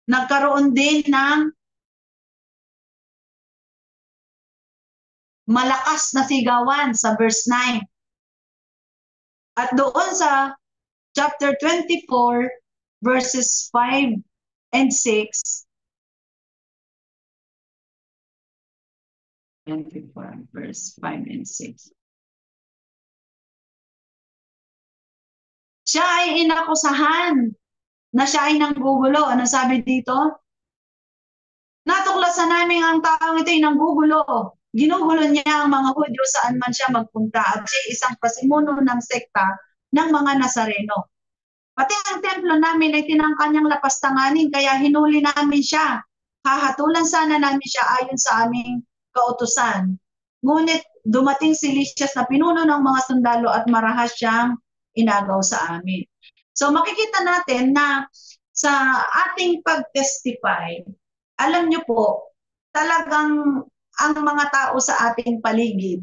Nagkaroon din ng malakas na sigawan sa verse 9. At doon sa chapter 24, verses 5 and 6, 24, verse 5 and 6. Siya ay inakusahan na siya ay nanggugulo. Ano sabi dito? Natuklasan namin ang taong ito ay nanggugulo. Ginugulo niya ang mga Hudyo saan man siya magpunta at siya isang pasimuno ng sekta ng mga Nazareno. Pati ang templo namin ay tinangka niyang lapastanganin, kaya hinuli namin siya. Hahatulan sana namin siya ayon sa aming kautusan. Ngunit dumating si Lysias na pinuno ng mga sundalo at marahas siyang inagaw sa amin. So makikita natin na sa ating pag-testify, alam niyo po, talagang ang mga tao sa ating paligid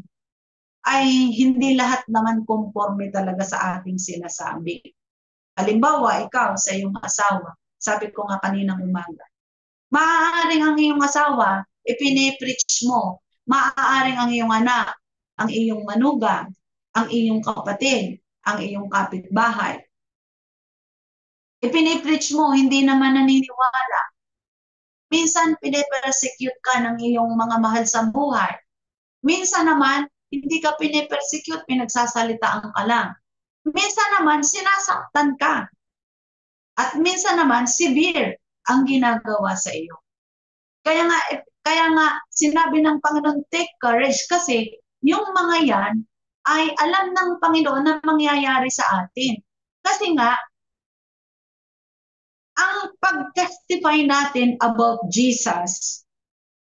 ay hindi lahat naman conforme talaga sa ating sinasabi. Halimbawa, ikaw sa iyong asawa, sabi ko nga kaninang umaga, maaaring ang iyong asawa, ipinipreach mo, maaaring ang iyong anak, ang iyong manugang, ang iyong kapatid, ang iyong kapitbahay. Ipinipreach mo, hindi naman naniniwala. Minsan, pinipersecute ka ng iyong mga mahal sa buhay. Minsan naman, hindi ka pinipersecute, pinagsasalitaan ka lang. Minsan naman, sinasaktan ka. At minsan naman, severe ang ginagawa sa iyo. Kaya nga sinabi ng Panginoon, take courage kasi yung mga yan ay alam ng Panginoon na mangyayari sa atin. Kasi nga, ang pag-testify natin about Jesus,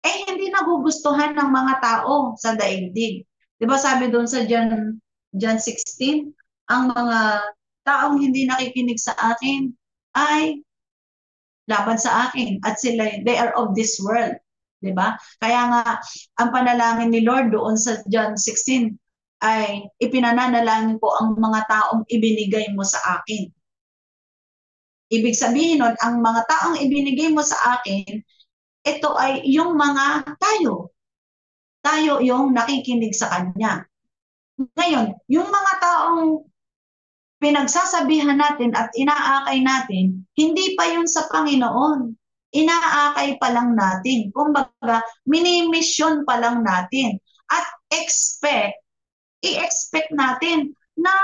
hindi nagugustuhan ng mga tao sa daigdig. Di ba sabi doon sa John 16, ang mga taong hindi nakikinig sa akin ay laban sa akin at sila, they are of this world. Di ba? Kaya nga, ang panalangin ni Lord doon sa John 16 ay ipinananalangin ko ang mga taong ibinigay mo sa akin. Ibig sabihin nun, ang mga taong ibinigay mo sa akin, ito ay yung mga tayo. Tayo yung nakikinig sa Kanya. Ngayon, yung mga taong pinagsasabihan natin at inaakay natin, hindi pa yun sa Panginoon. Inaakay pa lang natin. Kumbaga, minimission pa lang natin. At i-expect natin na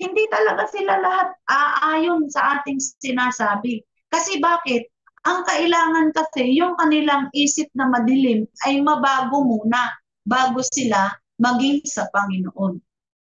hindi talaga sila lahat aayon sa ating sinasabi. Kasi bakit? Ang kailangan kasi yung kanilang isip na madilim ay mabago muna bago sila maging sa Panginoon.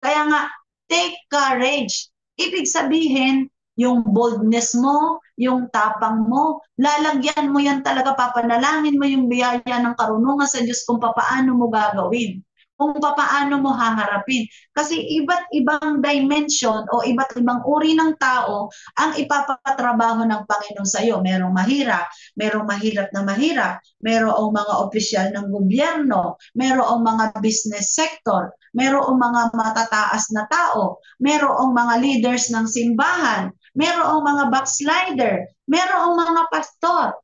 Kaya nga, take courage. Ibig sabihin, yung boldness mo, yung tapang mo, lalagyan mo yan talaga, papanalangin mo yung biyaya ng karunungan sa Diyos kung paano mo gagawin, kung paano mo haharapin. Kasi iba't ibang dimension o iba't ibang uri ng tao ang ipapatrabaho ng Panginoon sa iyo. Merong mahirap, merong mahirap na mahirap, merong mga opisyal ng gobyerno, merong mga business sector, merong mga matataas na tao, merong mga leaders ng simbahan, merong mga backslider, merong mga pastor.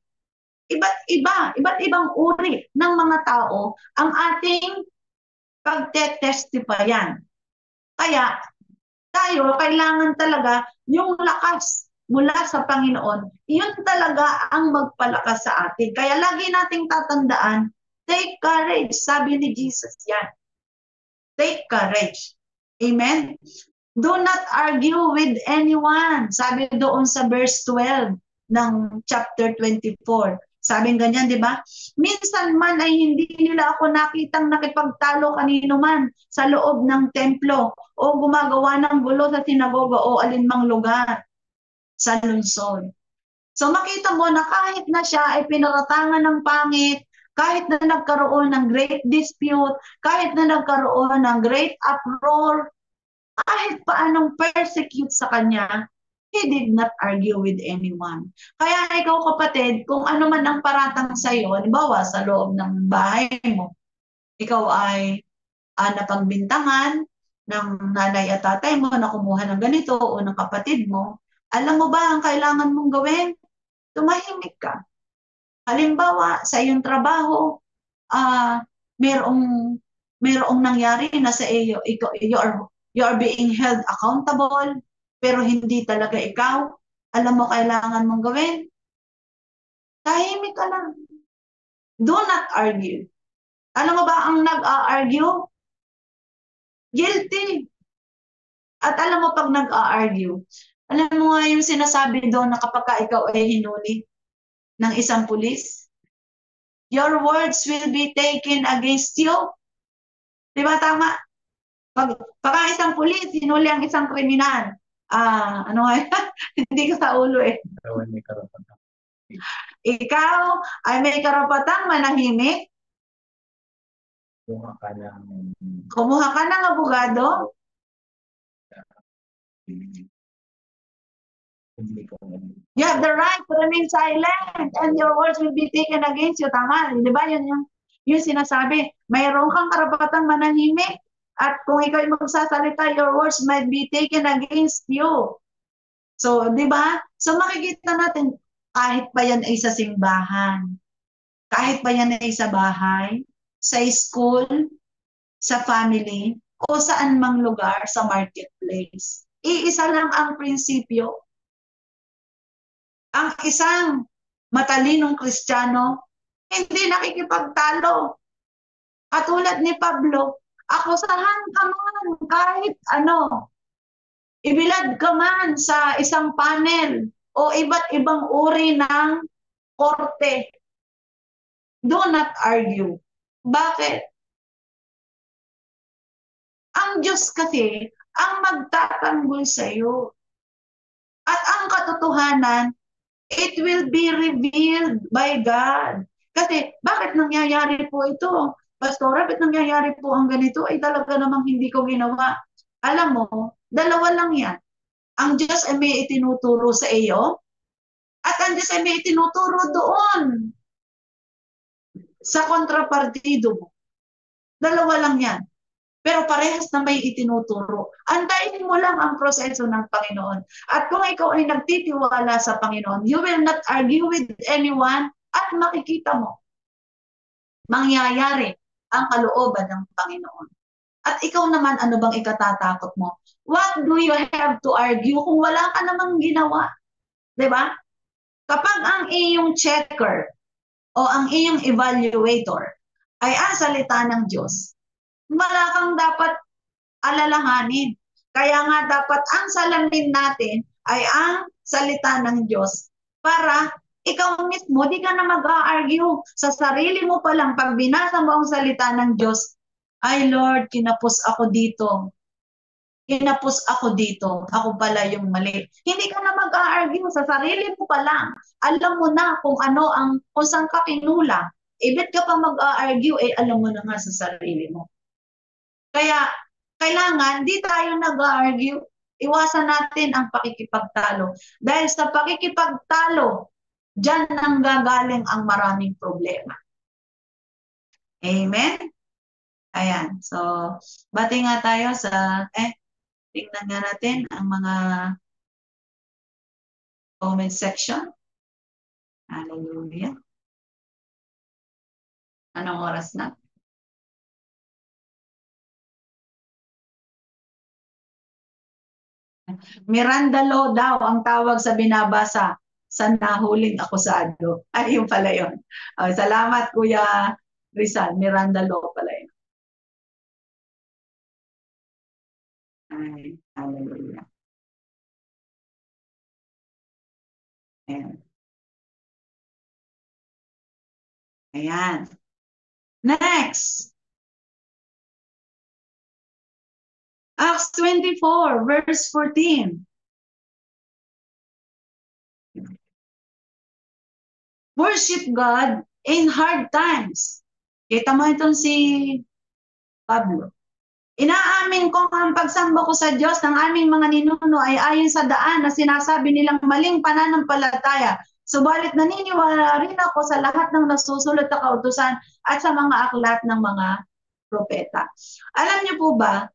Iba't ibang uri ng mga tao ang ating pagtetestifayan. Kaya tayo, kailangan talaga yung lakas mula sa Panginoon, yun talaga ang magpalakas sa atin. Kaya lagi nating tatandaan, take courage, sabi ni Jesus yan. Take courage. Amen? Do not argue with anyone. Sabi doon sa verse 12 ng chapter 24. Sabing ganyan, di ba? Minsan man ay hindi nila ako nakitang nakipagtalo kanino man sa loob ng templo o gumagawa ng gulo sa sinagoga o alinmang lugar sa lungsod. So makita mo na kahit na siya ay pinaratangan ng pangit, kahit na nagkaroon ng great dispute, kahit na nagkaroon ng great uproar, kahit paanong persecute sa kanya, he did not argue with anyone. Kaya ikaw kapatid, kung ano man ang paratang sa iyo, halimbawa sa loob ng bahay mo, ikaw ay napagbintangan ng nanay at tatay mo na kumuha ng ganito o ng kapatid mo, alam mo ba ang kailangan mong gawin? Tumahimik ka. Halimbawa, sa iyong trabaho, merong nangyari na sa iyo, you are being held accountable, pero hindi talaga ikaw. Alam mo kailangan mong gawin? Tahimik ka lang. Do not argue. Alam mo ba ang nag-a-argue? Guilty. At alam mo pag nag-a-argue, alam mo nga yung sinasabi doon na kapag ikaw ay hinuli ng isang pulis, your words will be taken against you. Di ba tama? Pag isang pulis, hinuli ang isang kriminal, ano nga, hindi ko sa ulo eh. Ikaw ay may karapatang manahimik. Kumuha ka ng abogado. You have the right to remain silent and your words will be taken against you. Tama, di ba? Yun yung sinasabi. Mayroon kang karapatang manahimik at kung ikaw magsasalita, your words might be taken against you. So, di ba? So, makikita natin, kahit pa yan ay sa simbahan, kahit pa yan ay sa bahay, sa school, sa family, o saan mang lugar sa marketplace. Iisa lang ang prinsipyo. Ang isang matalinong Kristiyano, hindi nakikipagtalo. Katulad ni Pablo, akusahan ka man kahit ano, ibilad ka man sa isang panel o iba't ibang uri ng korte. Do not argue. Bakit? Ang Diyos kasi ang magtatanggol sa iyo. At ang katotohanan, it will be revealed by God. Kasi bakit nangyayari po ito? Pastora, bakit nangyayari po ang ganito? Ay talaga namang hindi ko ginawa. Alam mo, dalawa lang yan. Ang Diyos ay may itinuturo sa iyo at ang Diyos ay may itinuturo doon sa kontrapartido mo. Dalawa lang yan. Pero parehas na may itinuturo. Antayin mo lang ang proseso ng Panginoon. At kung ikaw ay nagtitiwala sa Panginoon, you will not argue with anyone at makikita mo, mangyayari ang kalooban ng Panginoon. At ikaw naman, ano bang ikatatakot mo? What do you have to argue kung wala ka namang ginawa? Diba? Kapag ang iyong checker o ang iyong evaluator ay ang salita ng Diyos, wala kang dapat alalahanin. Kaya nga dapat ang salamin natin ay ang salita ng Diyos para ikaw mismo, di ka na mag-argue sa sarili mo pa lang. Pag binasa mo ang salita ng Diyos, ay Lord, kinapos ako dito. Kinapos ako dito. Ako pala yung mali. Hindi ka na mag-argue sa sarili mo pa lang. Alam mo na kung ano kung saan ka kinulang. Ibit ka pa mag-argue, alam mo na nga sa sarili mo. Kaya, kailangan, di tayo nag-argue. Iwasan natin ang pakikipagtalo. Dahil sa pakikipagtalo, diyan nang gagaling ang maraming problema. Amen? Ayan. So, bati nga tayo sa, tingnan nga natin ang mga comment section. Hallelujah. Anong oras na? Miranda Law daw ang tawag sa binabasa sa nahuling akusado. Ay, yung pala yun. Salamat, Kuya Rizal. Miranda Law pala yun. Ay, hallelujah. Ayan. Ayan. Next. Acts 24, verse 14. Worship God in hard times. Kita mo itong si Pablo. Inaamin ko ang pagsamba ko sa Diyos ng aming mga ninuno ay ayon sa daan na sinasabi nilang maling pananampalataya. Subalit naniniwala rin ako sa lahat ng nasusulat na kautusan at sa mga aklat ng mga propeta. Alam niyo po ba,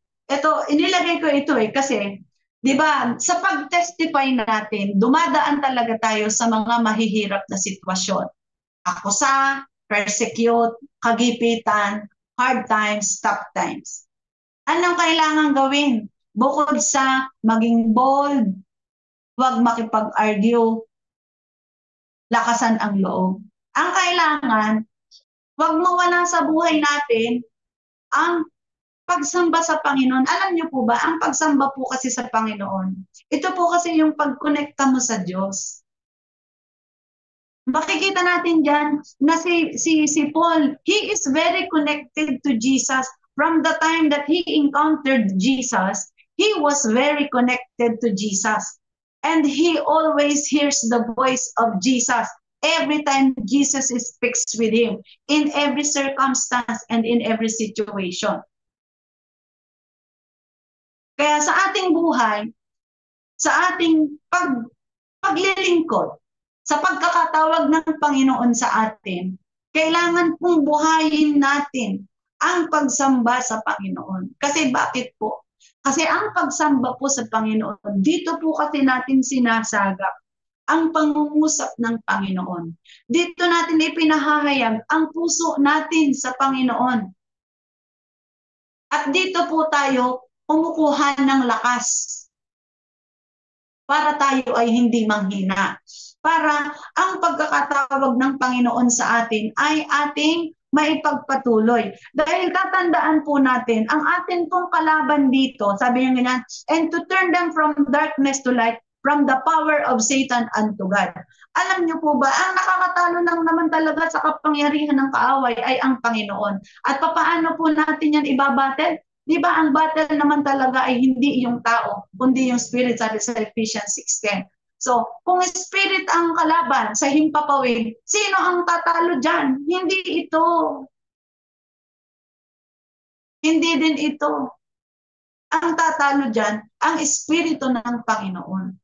inilagay ko ito kasi, di ba, sa pag-testify natin, dumadaan talaga tayo sa mga mahihirap na sitwasyon. Akusa, persecute, kagipitan, hard times, tough times. Anong kailangan gawin? Bukod sa maging bold, huwag makipag-argue, lakasan ang loob. Ang kailangan, huwag mawala sa buhay natin ang pagsamba sa Panginoon. Alam niyo po ba, ang pagsamba po kasi sa Panginoon, ito po kasi yung pagkonekta mo sa Diyos. Makikita natin dyan na si Paul, he is very connected to Jesus. From the time that he encountered Jesus, he was very connected to Jesus. And he always hears the voice of Jesus every time Jesus speaks with him, in every circumstance and in every situation. Kaya sa ating buhay, sa ating paglilingkod, sa pagkakatawag ng Panginoon sa atin, kailangan pong buhayin natin ang pagsamba sa Panginoon. Kasi bakit po? Kasi ang pagsamba po sa Panginoon, dito po kasi natin sinasagap ang pangungusap ng Panginoon. Dito natin ipinahahayag ang puso natin sa Panginoon. At dito po tayo kumukuha ng lakas para tayo ay hindi manghina. Para ang pagkakatawag ng Panginoon sa atin ay ating maipagpatuloy. Dahil tatandaan po natin, ang atin pong kalaban dito, sabi niya ganyan, and to turn them from darkness to light, from the power of Satan unto God. Alam niyo po ba, ang nakakatalo lang naman talaga sa kapangyarihan ng kaaway ay ang Panginoon. At paano po natin yan ibabattle? Di ba ang battle naman talaga ay hindi yung tao, kundi yung spirit, sabi sa Ephesians 6:10. So, kung spirit ang kalaban sa himpapawid, sino ang tatalo dyan? Hindi ito. Hindi din ito. Ang tatalo dyan, ang espiritu ng Panginoon.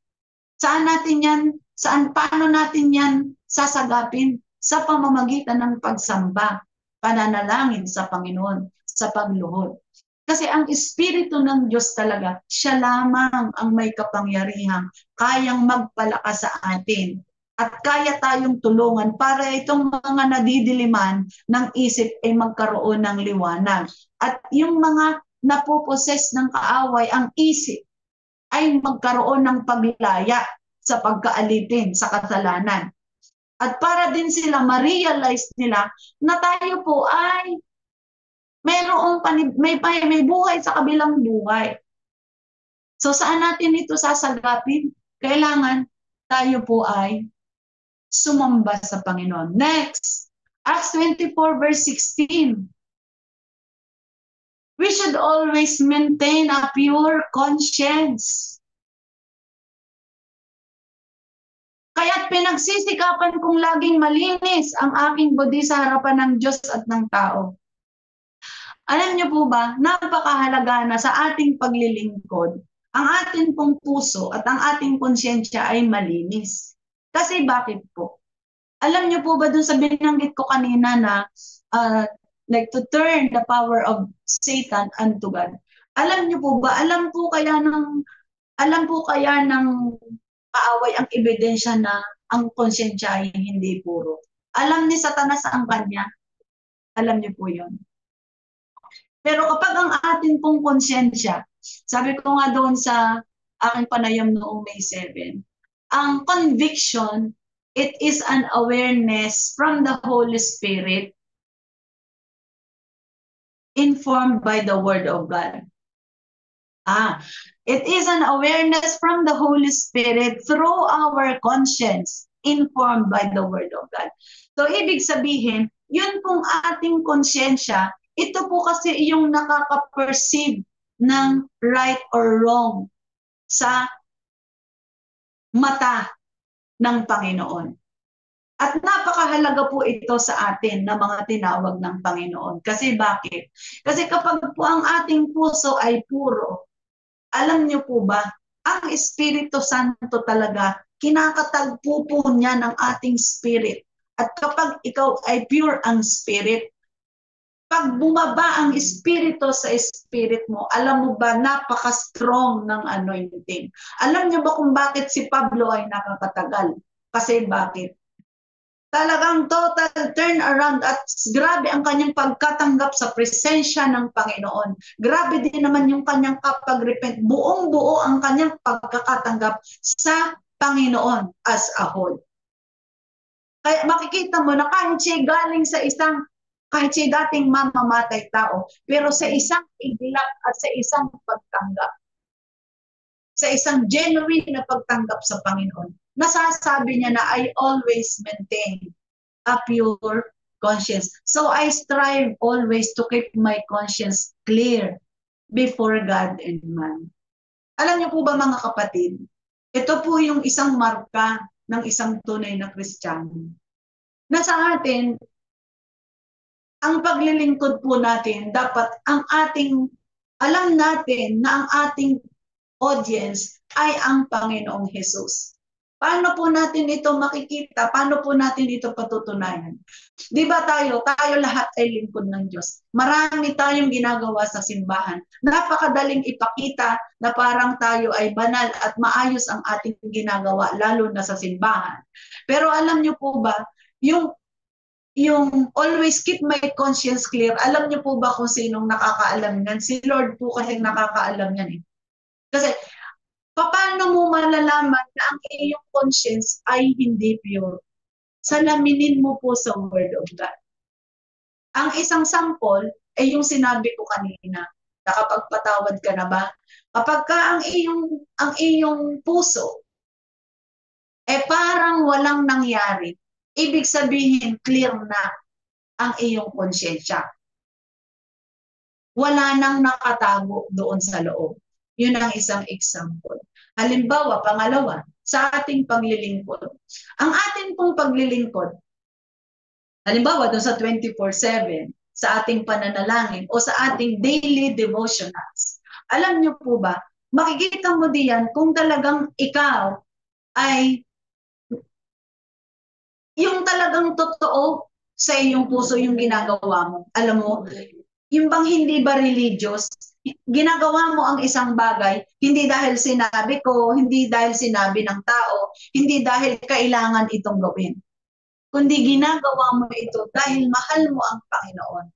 Paano natin yan sasagapin? Sa pamamagitan ng pagsamba, pananalangin sa Panginoon, sa pagluhod. Kasi ang Espiritu ng Diyos talaga, siya lamang ang may kapangyarihang kayang magpalakas sa atin. At kaya tayong tulungan para itong mga nadidiliman ng isip ay magkaroon ng liwanag. At yung mga napoposes ng kaaway, ang isip ay magkaroon ng paglaya sa pagkaalipin, sa kasalanan. At para din sila ma-realize nila na tayo po ay may buhay sa kabilang buhay. So saan natin ito sasagapin? Kailangan tayo po ay sumamba sa Panginoon. Next, Acts 24 verse 16. We should always maintain a pure conscience. Kaya't pinagsisikapan kong laging malinis ang aking budi sa harapan ng Diyos at ng tao. Alam niyo po ba, napakahalaga na sa ating paglilingkod, ang ating pong puso at ang ating konsyensya ay malinis. Kasi bakit po? Alam niyo po ba dun sa binanggit ko kanina na like to turn the power of Satan unto God? Alam niyo po ba, alam po kaya ng kaaway ang ebidensya na ang konsyensya ay hindi puro. Alam ni Satanas ang kanya. Alam niyo po yun. Pero kapag ang atin pong konsyensya, sabi ko nga doon sa aking panayam noong May 7, ang conviction, it is an awareness from the Holy Spirit informed by the Word of God. It is an awareness from the Holy Spirit through our conscience, informed by the Word of God. So, ibig sabihin, yun pong ating konsyensya, ito po kasi yung nakaka-perceive ng right or wrong sa mata ng Panginoon. At napakahalaga po ito sa atin na mga tinawag ng Panginoon. Kasi bakit? Kasi kapag po ang ating puso ay puro, alam niyo po ba, ang Espiritu Santo talaga, kinakatagpo po niya ng ating spirit. At kapag ikaw ay pure ang spirit, pag bumaba ang Espiritu sa spirit mo, alam mo ba, napaka-strong ng anointing. Alam niyo ba kung bakit si Pablo ay nakakatagal? Kasi bakit? Talagang total turnaround at grabe ang kanyang pagkatanggap sa presensya ng Panginoon. Grabe din naman yung kanyang kapag-repent. Buong-buo ang kanyang pagkakatanggap sa Panginoon as a whole. Kaya makikita mo na kahit siya dating mamamatay tao, pero sa isang iglap at sa isang pagtanggap, sa isang genuine na pagtanggap sa Panginoon, nasasabi niya na I always maintain a pure conscience. So I strive always to keep my conscience clear before God and man. Alam niyo po ba mga kapatid, ito po yung isang marka ng isang tunay na Kristiyano. Na sa atin, ang paglilingkod po natin, dapat alam natin na ang ating audience ay ang Panginoong Hesus. Paano po natin ito makikita? Paano po natin ito patutunayan? Di ba tayo lahat ay lingkod ng Diyos. Marami tayong ginagawa sa simbahan. Napakadaling ipakita na parang tayo ay banal at maayos ang ating ginagawa, lalo na sa simbahan. Pero alam niyo po ba, yung always keep my conscience clear, alam niyo po ba kung sinong nakakaalam yan? Si Lord po kasi nakakaalam yan eh. Kasi, paano mo malalaman na ang iyong conscience ay hindi pure? Salaminin mo po sa Word of God. Ang isang sample ay yung sinabi ko kanina, nakapagpatawad ka na ba? Kapag ka ang iyong puso parang walang nangyari, ibig sabihin clear na ang iyong konsyensya. Wala nang nakatago doon sa loob. Yun ang isang example. Halimbawa, pangalawa, sa ating paglilingkod. Ang ating pong paglilingkod, halimbawa doon sa 24/7, sa ating pananalangin o sa ating daily devotionals. Alam niyo po ba, makikita mo diyan kung talagang ikaw ay yung talagang totoo sa iyong puso yung ginagawa mo. Alam mo, yung bang hindi ba religious, ginagawa mo ang isang bagay, hindi dahil sinabi ko, hindi dahil sinabi ng tao, hindi dahil kailangan itong gawin. Kundi ginagawa mo ito dahil mahal mo ang Panginoon.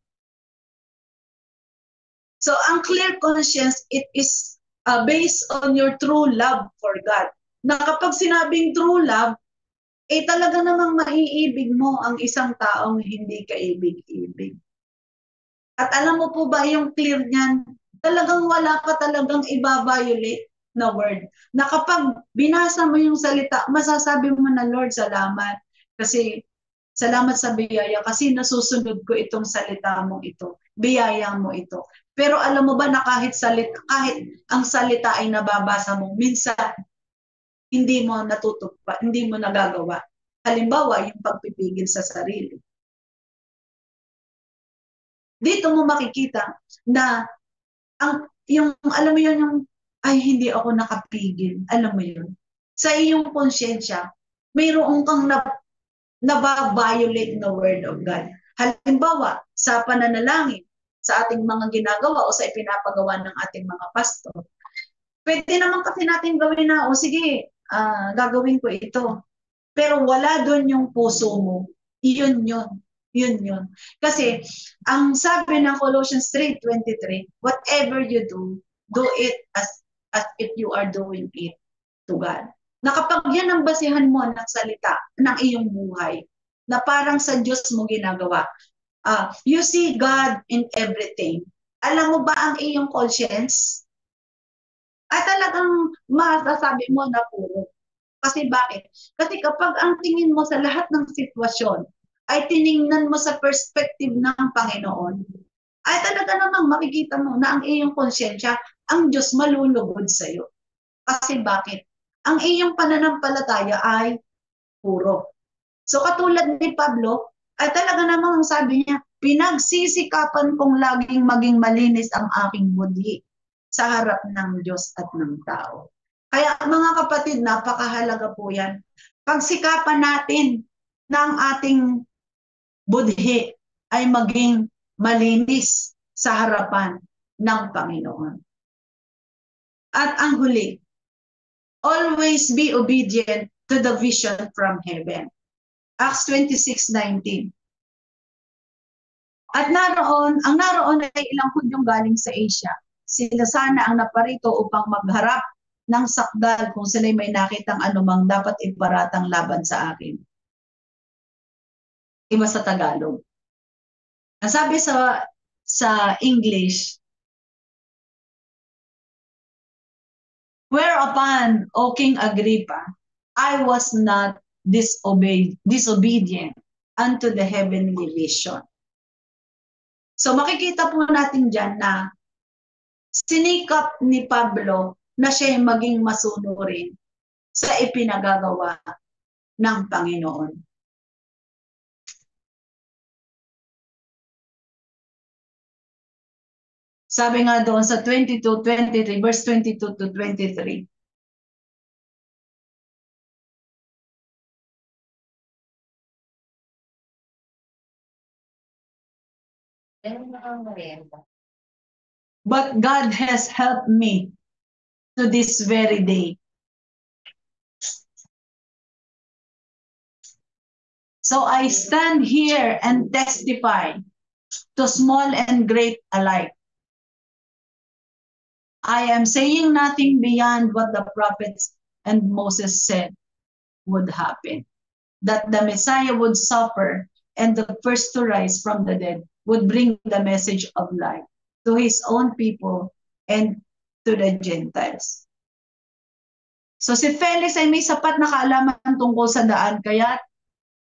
So, ang clear conscience, it is based on your true love for God. Na kapag sinabing true love, talaga namang maiibig mo ang isang taong hindi kaibig-ibig. At alam mo po ba yung clear niyan, talagang wala ka talagang i-violate na word. Na kapag binasa mo yung salita, masasabi mo na, Lord, salamat. Kasi, salamat sa biyaya kasi nasusunod ko itong salita mong ito. Biyaya mo ito. Pero alam mo ba na kahit ang salita ay nababasa mo, minsan, hindi mo natutupad, hindi mo nagagawa. Halimbawa, yung pagpipigil sa sarili. Dito mo makikita na alam mo yun, yung ay hindi ako nakapigil. Alam mo yun. Sa iyong konsyensya, mayroon kang nababiolate na word of God. Halimbawa, sa pananalangin, sa ating mga ginagawa o sa ipinapagawa ng ating mga pastor. Pwede naman kasi natin gawin na, sige, gagawin ko ito. Pero wala doon yung puso mo. Yun yun. Yun yun. Kasi, ang sabi ng Colossians 3:23, whatever you do it as if you are doing it to God. Na kapag yan ang basihan mo ng salita ng iyong buhay, na parang sa Diyos mo ginagawa, you see God in everything. Alam mo ba ang iyong conscience? Ay talagang masasabi mo na puro. Kasi bakit? Kasi kapag ang tingin mo sa lahat ng sitwasyon ay tiningnan mo sa perspective ng Panginoon, ay talaga namang makikita mo na ang iyong konsyensya, ang Diyos malulugod sa iyo. Kasi bakit? Ang iyong pananampalataya ay puro. So katulad ni Pablo, ay talaga namang sabi niya, pinagsisikapan kong laging maging malinis ang aking budhi sa harap ng Diyos at ng tao. Kaya mga kapatid, napakahalaga po yan. Pagsikapan natin na ang ating budhi ay maging malinis sa harapan ng Panginoon. At ang huli, always be obedient to the vision from heaven. Acts 26:19. At naroon ay ilang Hudyong galing sa Asia. Sila sana ang naparito upang magharap ng sakdal kung sila'y may nakitang anumang dapat iparatang laban sa akin. Iba sa Tagalog. Ang sabi sa English, whereupon, O King Agrippa, I was not disobedient unto the heavenly vision. So makikita po natin dyan na sinikap ni Pablo na siya maging masunurin sa ipinagagawa ng Panginoon. Sabi nga doon sa 22-23, verse 22 to 23. But God has helped me to this very day. So I stand here and testify to small and great alike. I am saying nothing beyond what the prophets and Moses said would happen. That the Messiah would suffer and the first to rise from the dead would bring the message of life to his own people and to the Gentiles. So si Felix ay may sapat na kaalaman tungkol sa daan, kaya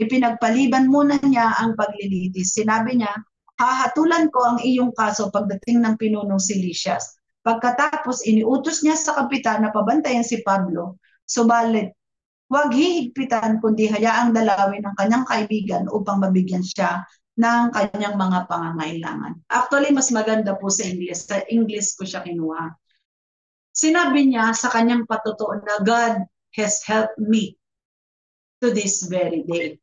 ipinagpaliban muna niya ang paglilitis. Sinabi niya, hahatulan ko ang iyong kaso pagdating ng pinunong si Lysias. Pagkatapos, iniutos niya sa kapitan na pabantayan si Pablo. Subalit, huwag hihigpitan kundi hayaang dalawin ng kanyang kaibigan upang mabigyan siya ng kanyang mga pangangailangan. Actually, mas maganda po sa English. Sa English ko siya kinuha. Sinabi niya sa kanyang patotoo na God has helped me to this very day.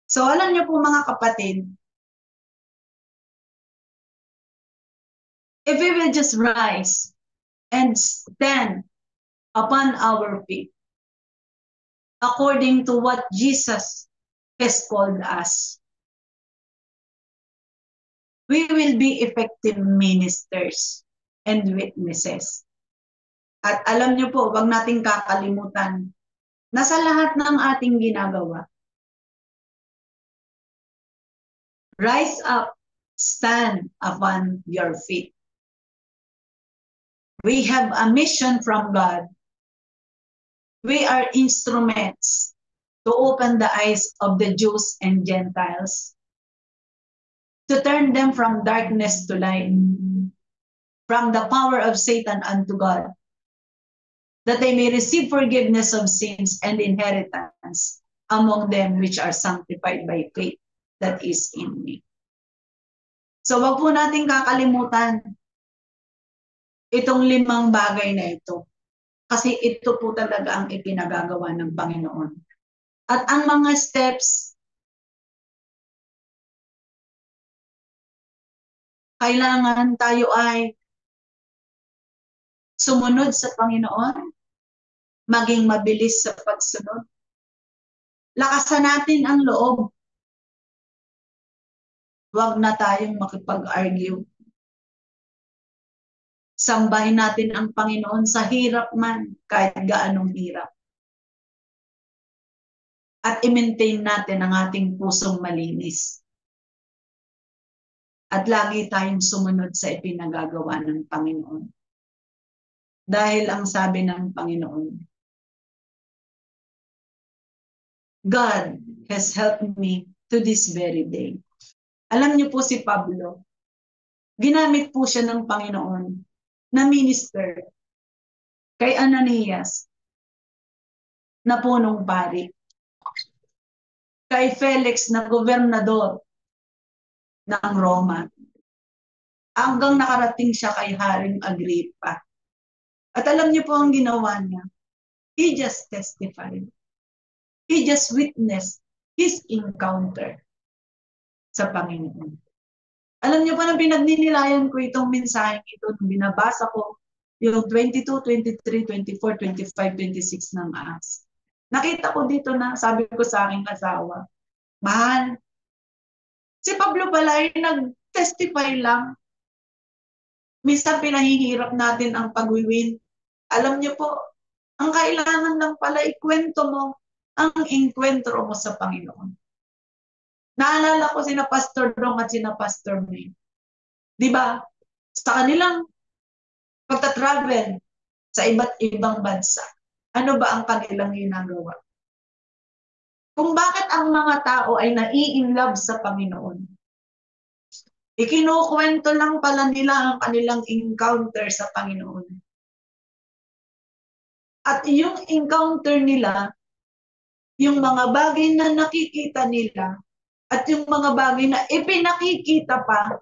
So alam niyo po mga kapatid, if we will just rise and stand upon our feet, according to what Jesus has called us, we will be effective ministers and witnesses. At alam niyo po, wag nating kakalimutan na sa lahat ng ating ginagawa, rise up, stand upon your feet. We have a mission from God. We are instruments to open the eyes of the Jews and Gentiles, to turn them from darkness to light, from the power of Satan unto God, that they may receive forgiveness of sins and inheritance among them which are sanctified by faith that is in me. So wag po natin kakalimutan itong 5 bagay na ito. Kasi ito po talaga ang ipinagagawa ng Panginoon. At ang mga steps, kailangan tayo ay sumunod sa Panginoon, maging mabilis sa pagsunod. Lakasan natin ang loob. Huwag na tayong makipag-argue. Sambahin natin ang Panginoon sa hirap man, kahit gaanong hirap. At i-maintain natin ang ating pusong malinis. At lagi tayong sumunod sa ipinagagawa ng Panginoon. Dahil ang sabi ng Panginoon, God has helped me to this very day. Alam niyo po si Pablo, ginamit po siya ng Panginoon na minister kay Ananias na punong pari, kay Felix na gobernador ng Roma, hanggang nakarating siya kay Haring Agrippa. At alam niyo po ang ginawa niya, he just testified. He just witnessed his encounter sa Panginoon. Alam niyo pa na pinagninilayan ko itong mensaheng ito nung binabasa ko yung 22, 23, 24, 25, 26 ng Acts. Nakita ko dito na sabi ko sa aking asawa, mahal, si Pablo pala ay nag-testify lang. Minsan pinahihirap natin ang pagwiwin. Alam niyo po, ang kailangan lang pala ikwento mo ang enkwentro mo sa Panginoon. Naalala ko sina Pastor Dong at sina Pastor May. Di ba? Sa kanilang pagta-travel sa iba't ibang bansa, ano ba ang kanilang ginagawa? Kung bakit ang mga tao ay nai-inlove sa Panginoon, ikinukwento lang pala nila ang kanilang encounter sa Panginoon. At yung encounter nila, yung mga bagay na nakikita nila, at yung mga bagay na ipinakikita pa,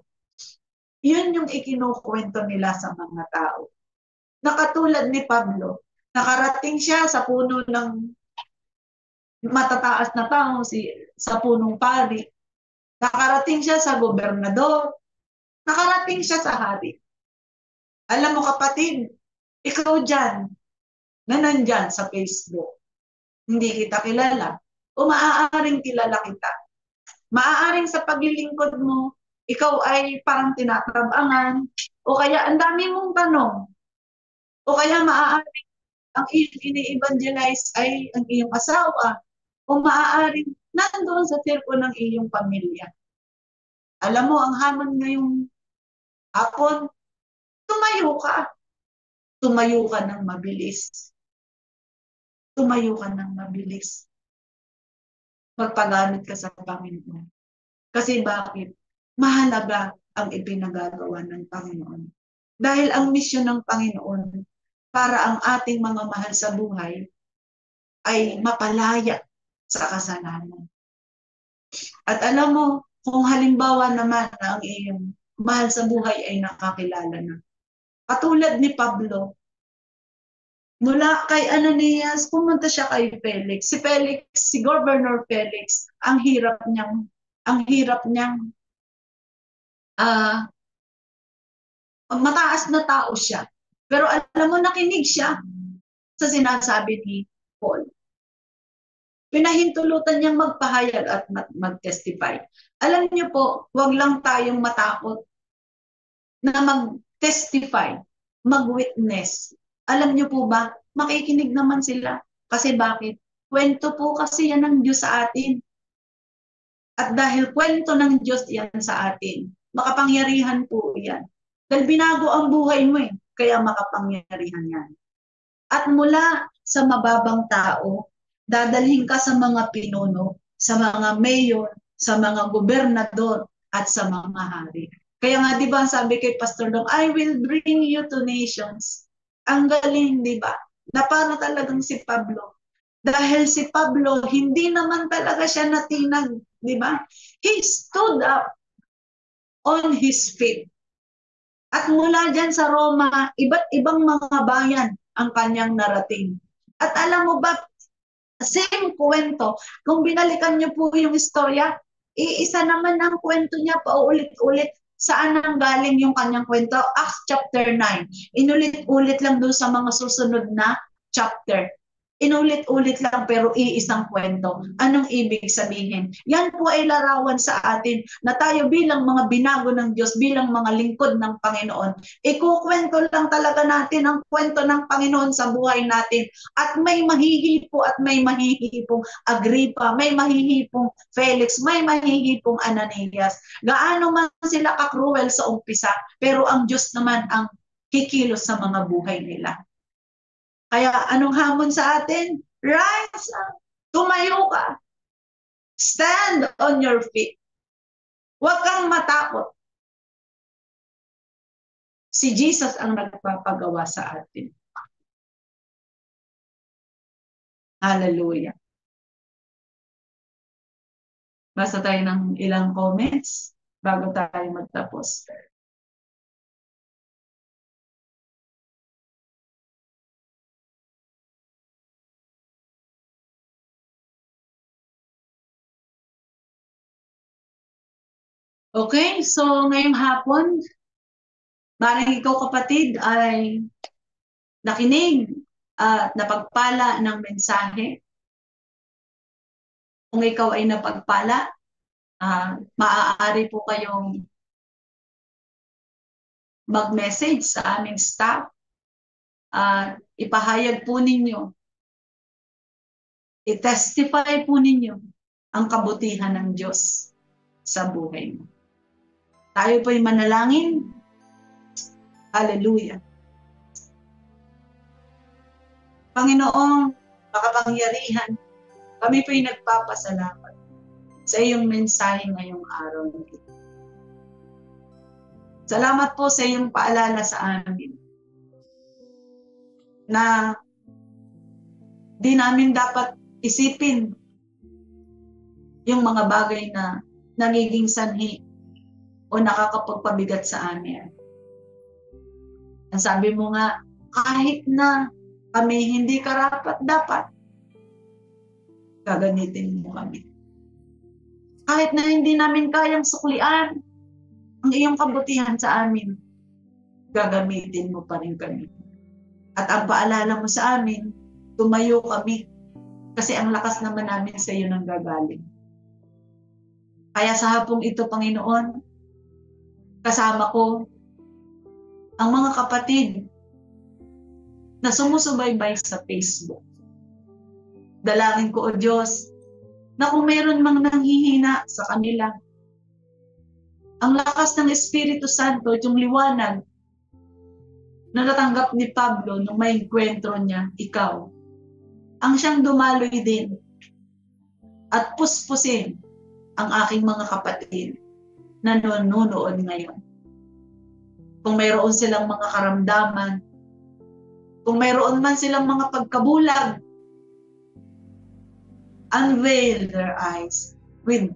yun yung ikinukwento nila sa mga tao. Nakatulad ni Pablo, nakarating siya sa puno ng matataas na tao, sa punong pari. Nakarating siya sa gobernador. Nakarating siya sa hari. Alam mo kapatid, ikaw dyan, na nandyan sa Facebook, hindi kita kilala, o maaaring kilala kita. Maaaring sa paglilingkod mo, ikaw ay parang tinatrabangan, o kaya ang dami mong tanong, o kaya maaaring ang iyong ini-evangelize ay ang iyong asawa, o maaaring nandoon sa sirko ng iyong pamilya. Alam mo, ang hamon ngayong hapon, tumayo ka. Tumayo ka ng mabilis. Tumayo ka ng mabilis. Magpagamit ka sa Panginoon. Kasi bakit? Mahalaga ang ipinagagawa ng Panginoon. Dahil ang misyon ng Panginoon para ang ating mga mahal sa buhay ay mapalaya sa kasalanan. At alam mo, kung halimbawa naman na ang iyong mahal sa buhay ay nakakilala na. Katulad ni Pablo, mula kay Ananias, pumunta siya kay Felix. Si Felix, si Governor Felix, ang hirap niyang mataas na tao siya. Pero alam mo, nakinig siya sa sinasabi ni Paul. Pinahintulutan niyang magpahayag at mag-testify. Alam niyo po, huwag lang tayong matakot na mag-testify, mag-witness. Alam niyo po ba, makikinig naman sila. Kasi bakit? Kwento po kasi yan ng Diyos sa atin. At dahil kwento ng Diyos yan sa atin, makapangyarihan po yan. Dahil binago ang buhay mo kaya makapangyarihan yan. At mula sa mababang tao, dadalhin ka sa mga pinuno, sa mga mayor, sa mga gobernador, at sa mga hari. Kaya nga, di ba, sabi kay Pastor Dong, I will bring you to nations. Ang galing, di ba? Na para talagang si Pablo. Dahil si Pablo, hindi naman talaga siya natinag, di ba? He stood up on his feet. At mula dyan sa Roma, iba't ibang mga bayan ang kanyang narating. At alam mo ba, same kwento, kung binalikan niyo po yung istorya, iisa naman ang kwento niya paulit-ulit. Saan nang galing yung kanyang kwento? Acts chapter 9. Inulit-ulit lang doon sa mga susunod na chapter. Inulit-ulit lang pero iisang kwento. Anong ibig sabihin? Yan po ay larawan sa atin na tayo bilang mga binago ng Diyos, bilang mga lingkod ng Panginoon, ikukwento lang talaga natin ang kwento ng Panginoon sa buhay natin. At may mahihipo at may mahihipong Agripa, may mahihipong Felix, may mahihipong Ananias. Gaano man sila kakruel sa umpisa, pero ang Diyos naman ang kikilos sa mga buhay nila. Kaya anong hamon sa atin? Rise up. Tumayo ka. Stand on your feet. Huwag kang matakot. Si Jesus ang nagpapagawa sa atin. Hallelujah. Basta tayo ng ilang comments bago tayo magtapos. Okay, so ngayong hapon, maring ikaw kapatid ay nakinig at napagpala ng mensahe. Kung ikaw ay napagpala, maaari po kayong mag-message sa aming staff at ipahayag po ninyo, i-testify po ninyo ang kabutihan ng Diyos sa buhay mo. Tayo po'y manalangin. Hallelujah. Panginoong makapangyarihan, kami po'y nagpapasalamat sa iyong mensahe ngayong araw. Salamat po sa iyong paalala sa amin na Di namin dapat isipin yung mga bagay na nagiging sanhi o nakakapagpabigat sa amin. Ang sabi mo nga, kahit na kami hindi karapat-dapat, gagamitin mo kami. Kahit na hindi namin kayang suklian ang iyong kabutihan sa amin, gagamitin mo pa rin kami. At ang paalala mo sa amin, tumayo kami. Kasi ang lakas naman namin sa iyo nang gagaling. Kaya sa hapong ito, Panginoon, kasama ko ang mga kapatid na sumusubaybay sa Facebook. Dalangin ko, O Diyos, na kung meron mang nanghihina sa kanila, ang lakas ng Espiritu Santo at yung liwanag na natanggap ni Pablo nung may enkwentro niya, ikaw, ang siyang dumaloy din at puspusin ang aking mga kapatid na nanonood ngayon. Kung mayroon silang mga karamdaman, kung mayroon man silang mga pagkabulag, unveil their eyes with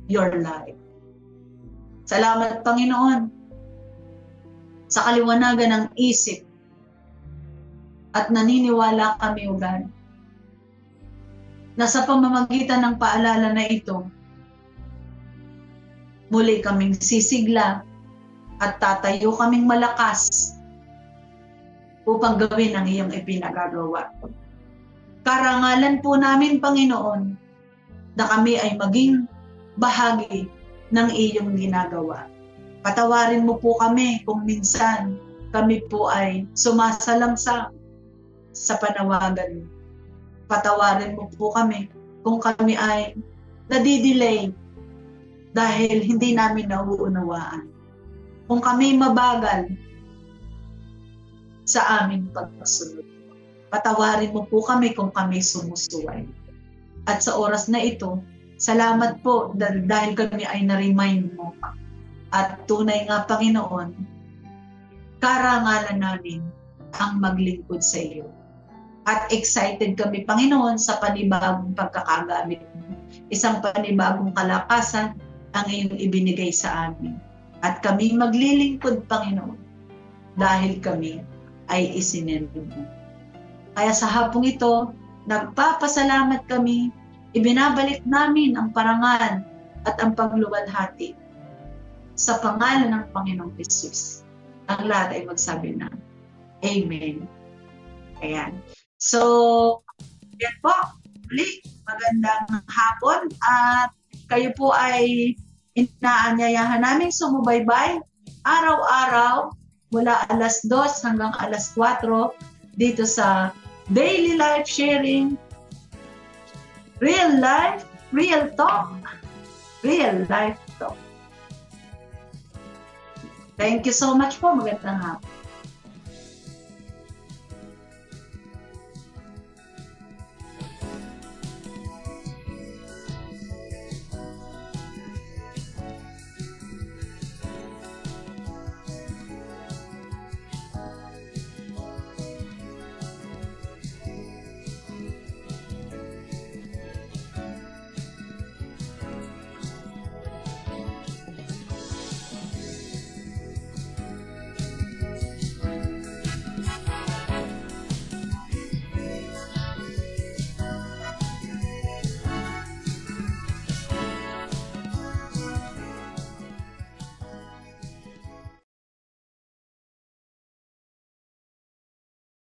your light. Salamat, Panginoon, sa kaliwanagan ng isip at naniniwala kami, O God, na sa pamamagitan ng paalala na ito, muli kaming sisigla at tatayo kaming malakas upang gawin ang iyong ipinagagawa. Karangalan po namin, Panginoon, na kami ay maging bahagi ng iyong ginagawa. Patawarin mo po kami kung minsan kami po ay sumasalamsa sa panawagan mo. Patawarin mo po kami kung kami ay nadidelay dahil hindi namin nauunawaan. Kung kami mabagal sa aming pagsunod. Patawarin mo po kami kung kami sumusuway. At sa oras na ito, salamat po dahil kami ay na-remind mo. At tunay nga, Panginoon, karangalan namin ang maglingkod sa iyo. At excited kami, Panginoon, sa panibagong pagkakagamit mo. Isang panibagong kalakasan ang iyong ibinigay sa amin. At kami maglilingkod, Panginoon, dahil kami ay isinendo mo. Kaya sa hapong ito, nagpapasalamat kami, ibinabalik namin ang parangal at ang pagluwalhati sa pangalan ng Panginoong Jesus. Ang lahat ay magsabi na, Amen. Ayan. So, yan po. Muli, magandang hapon at kayo po ay inaanyayahan namin sumubaybay araw-araw mula alas 2 hanggang alas 4 dito sa Daily Life Sharing, Real Life, Real Talk, Real Life Talk. Thank you so much po. Magandang hapon.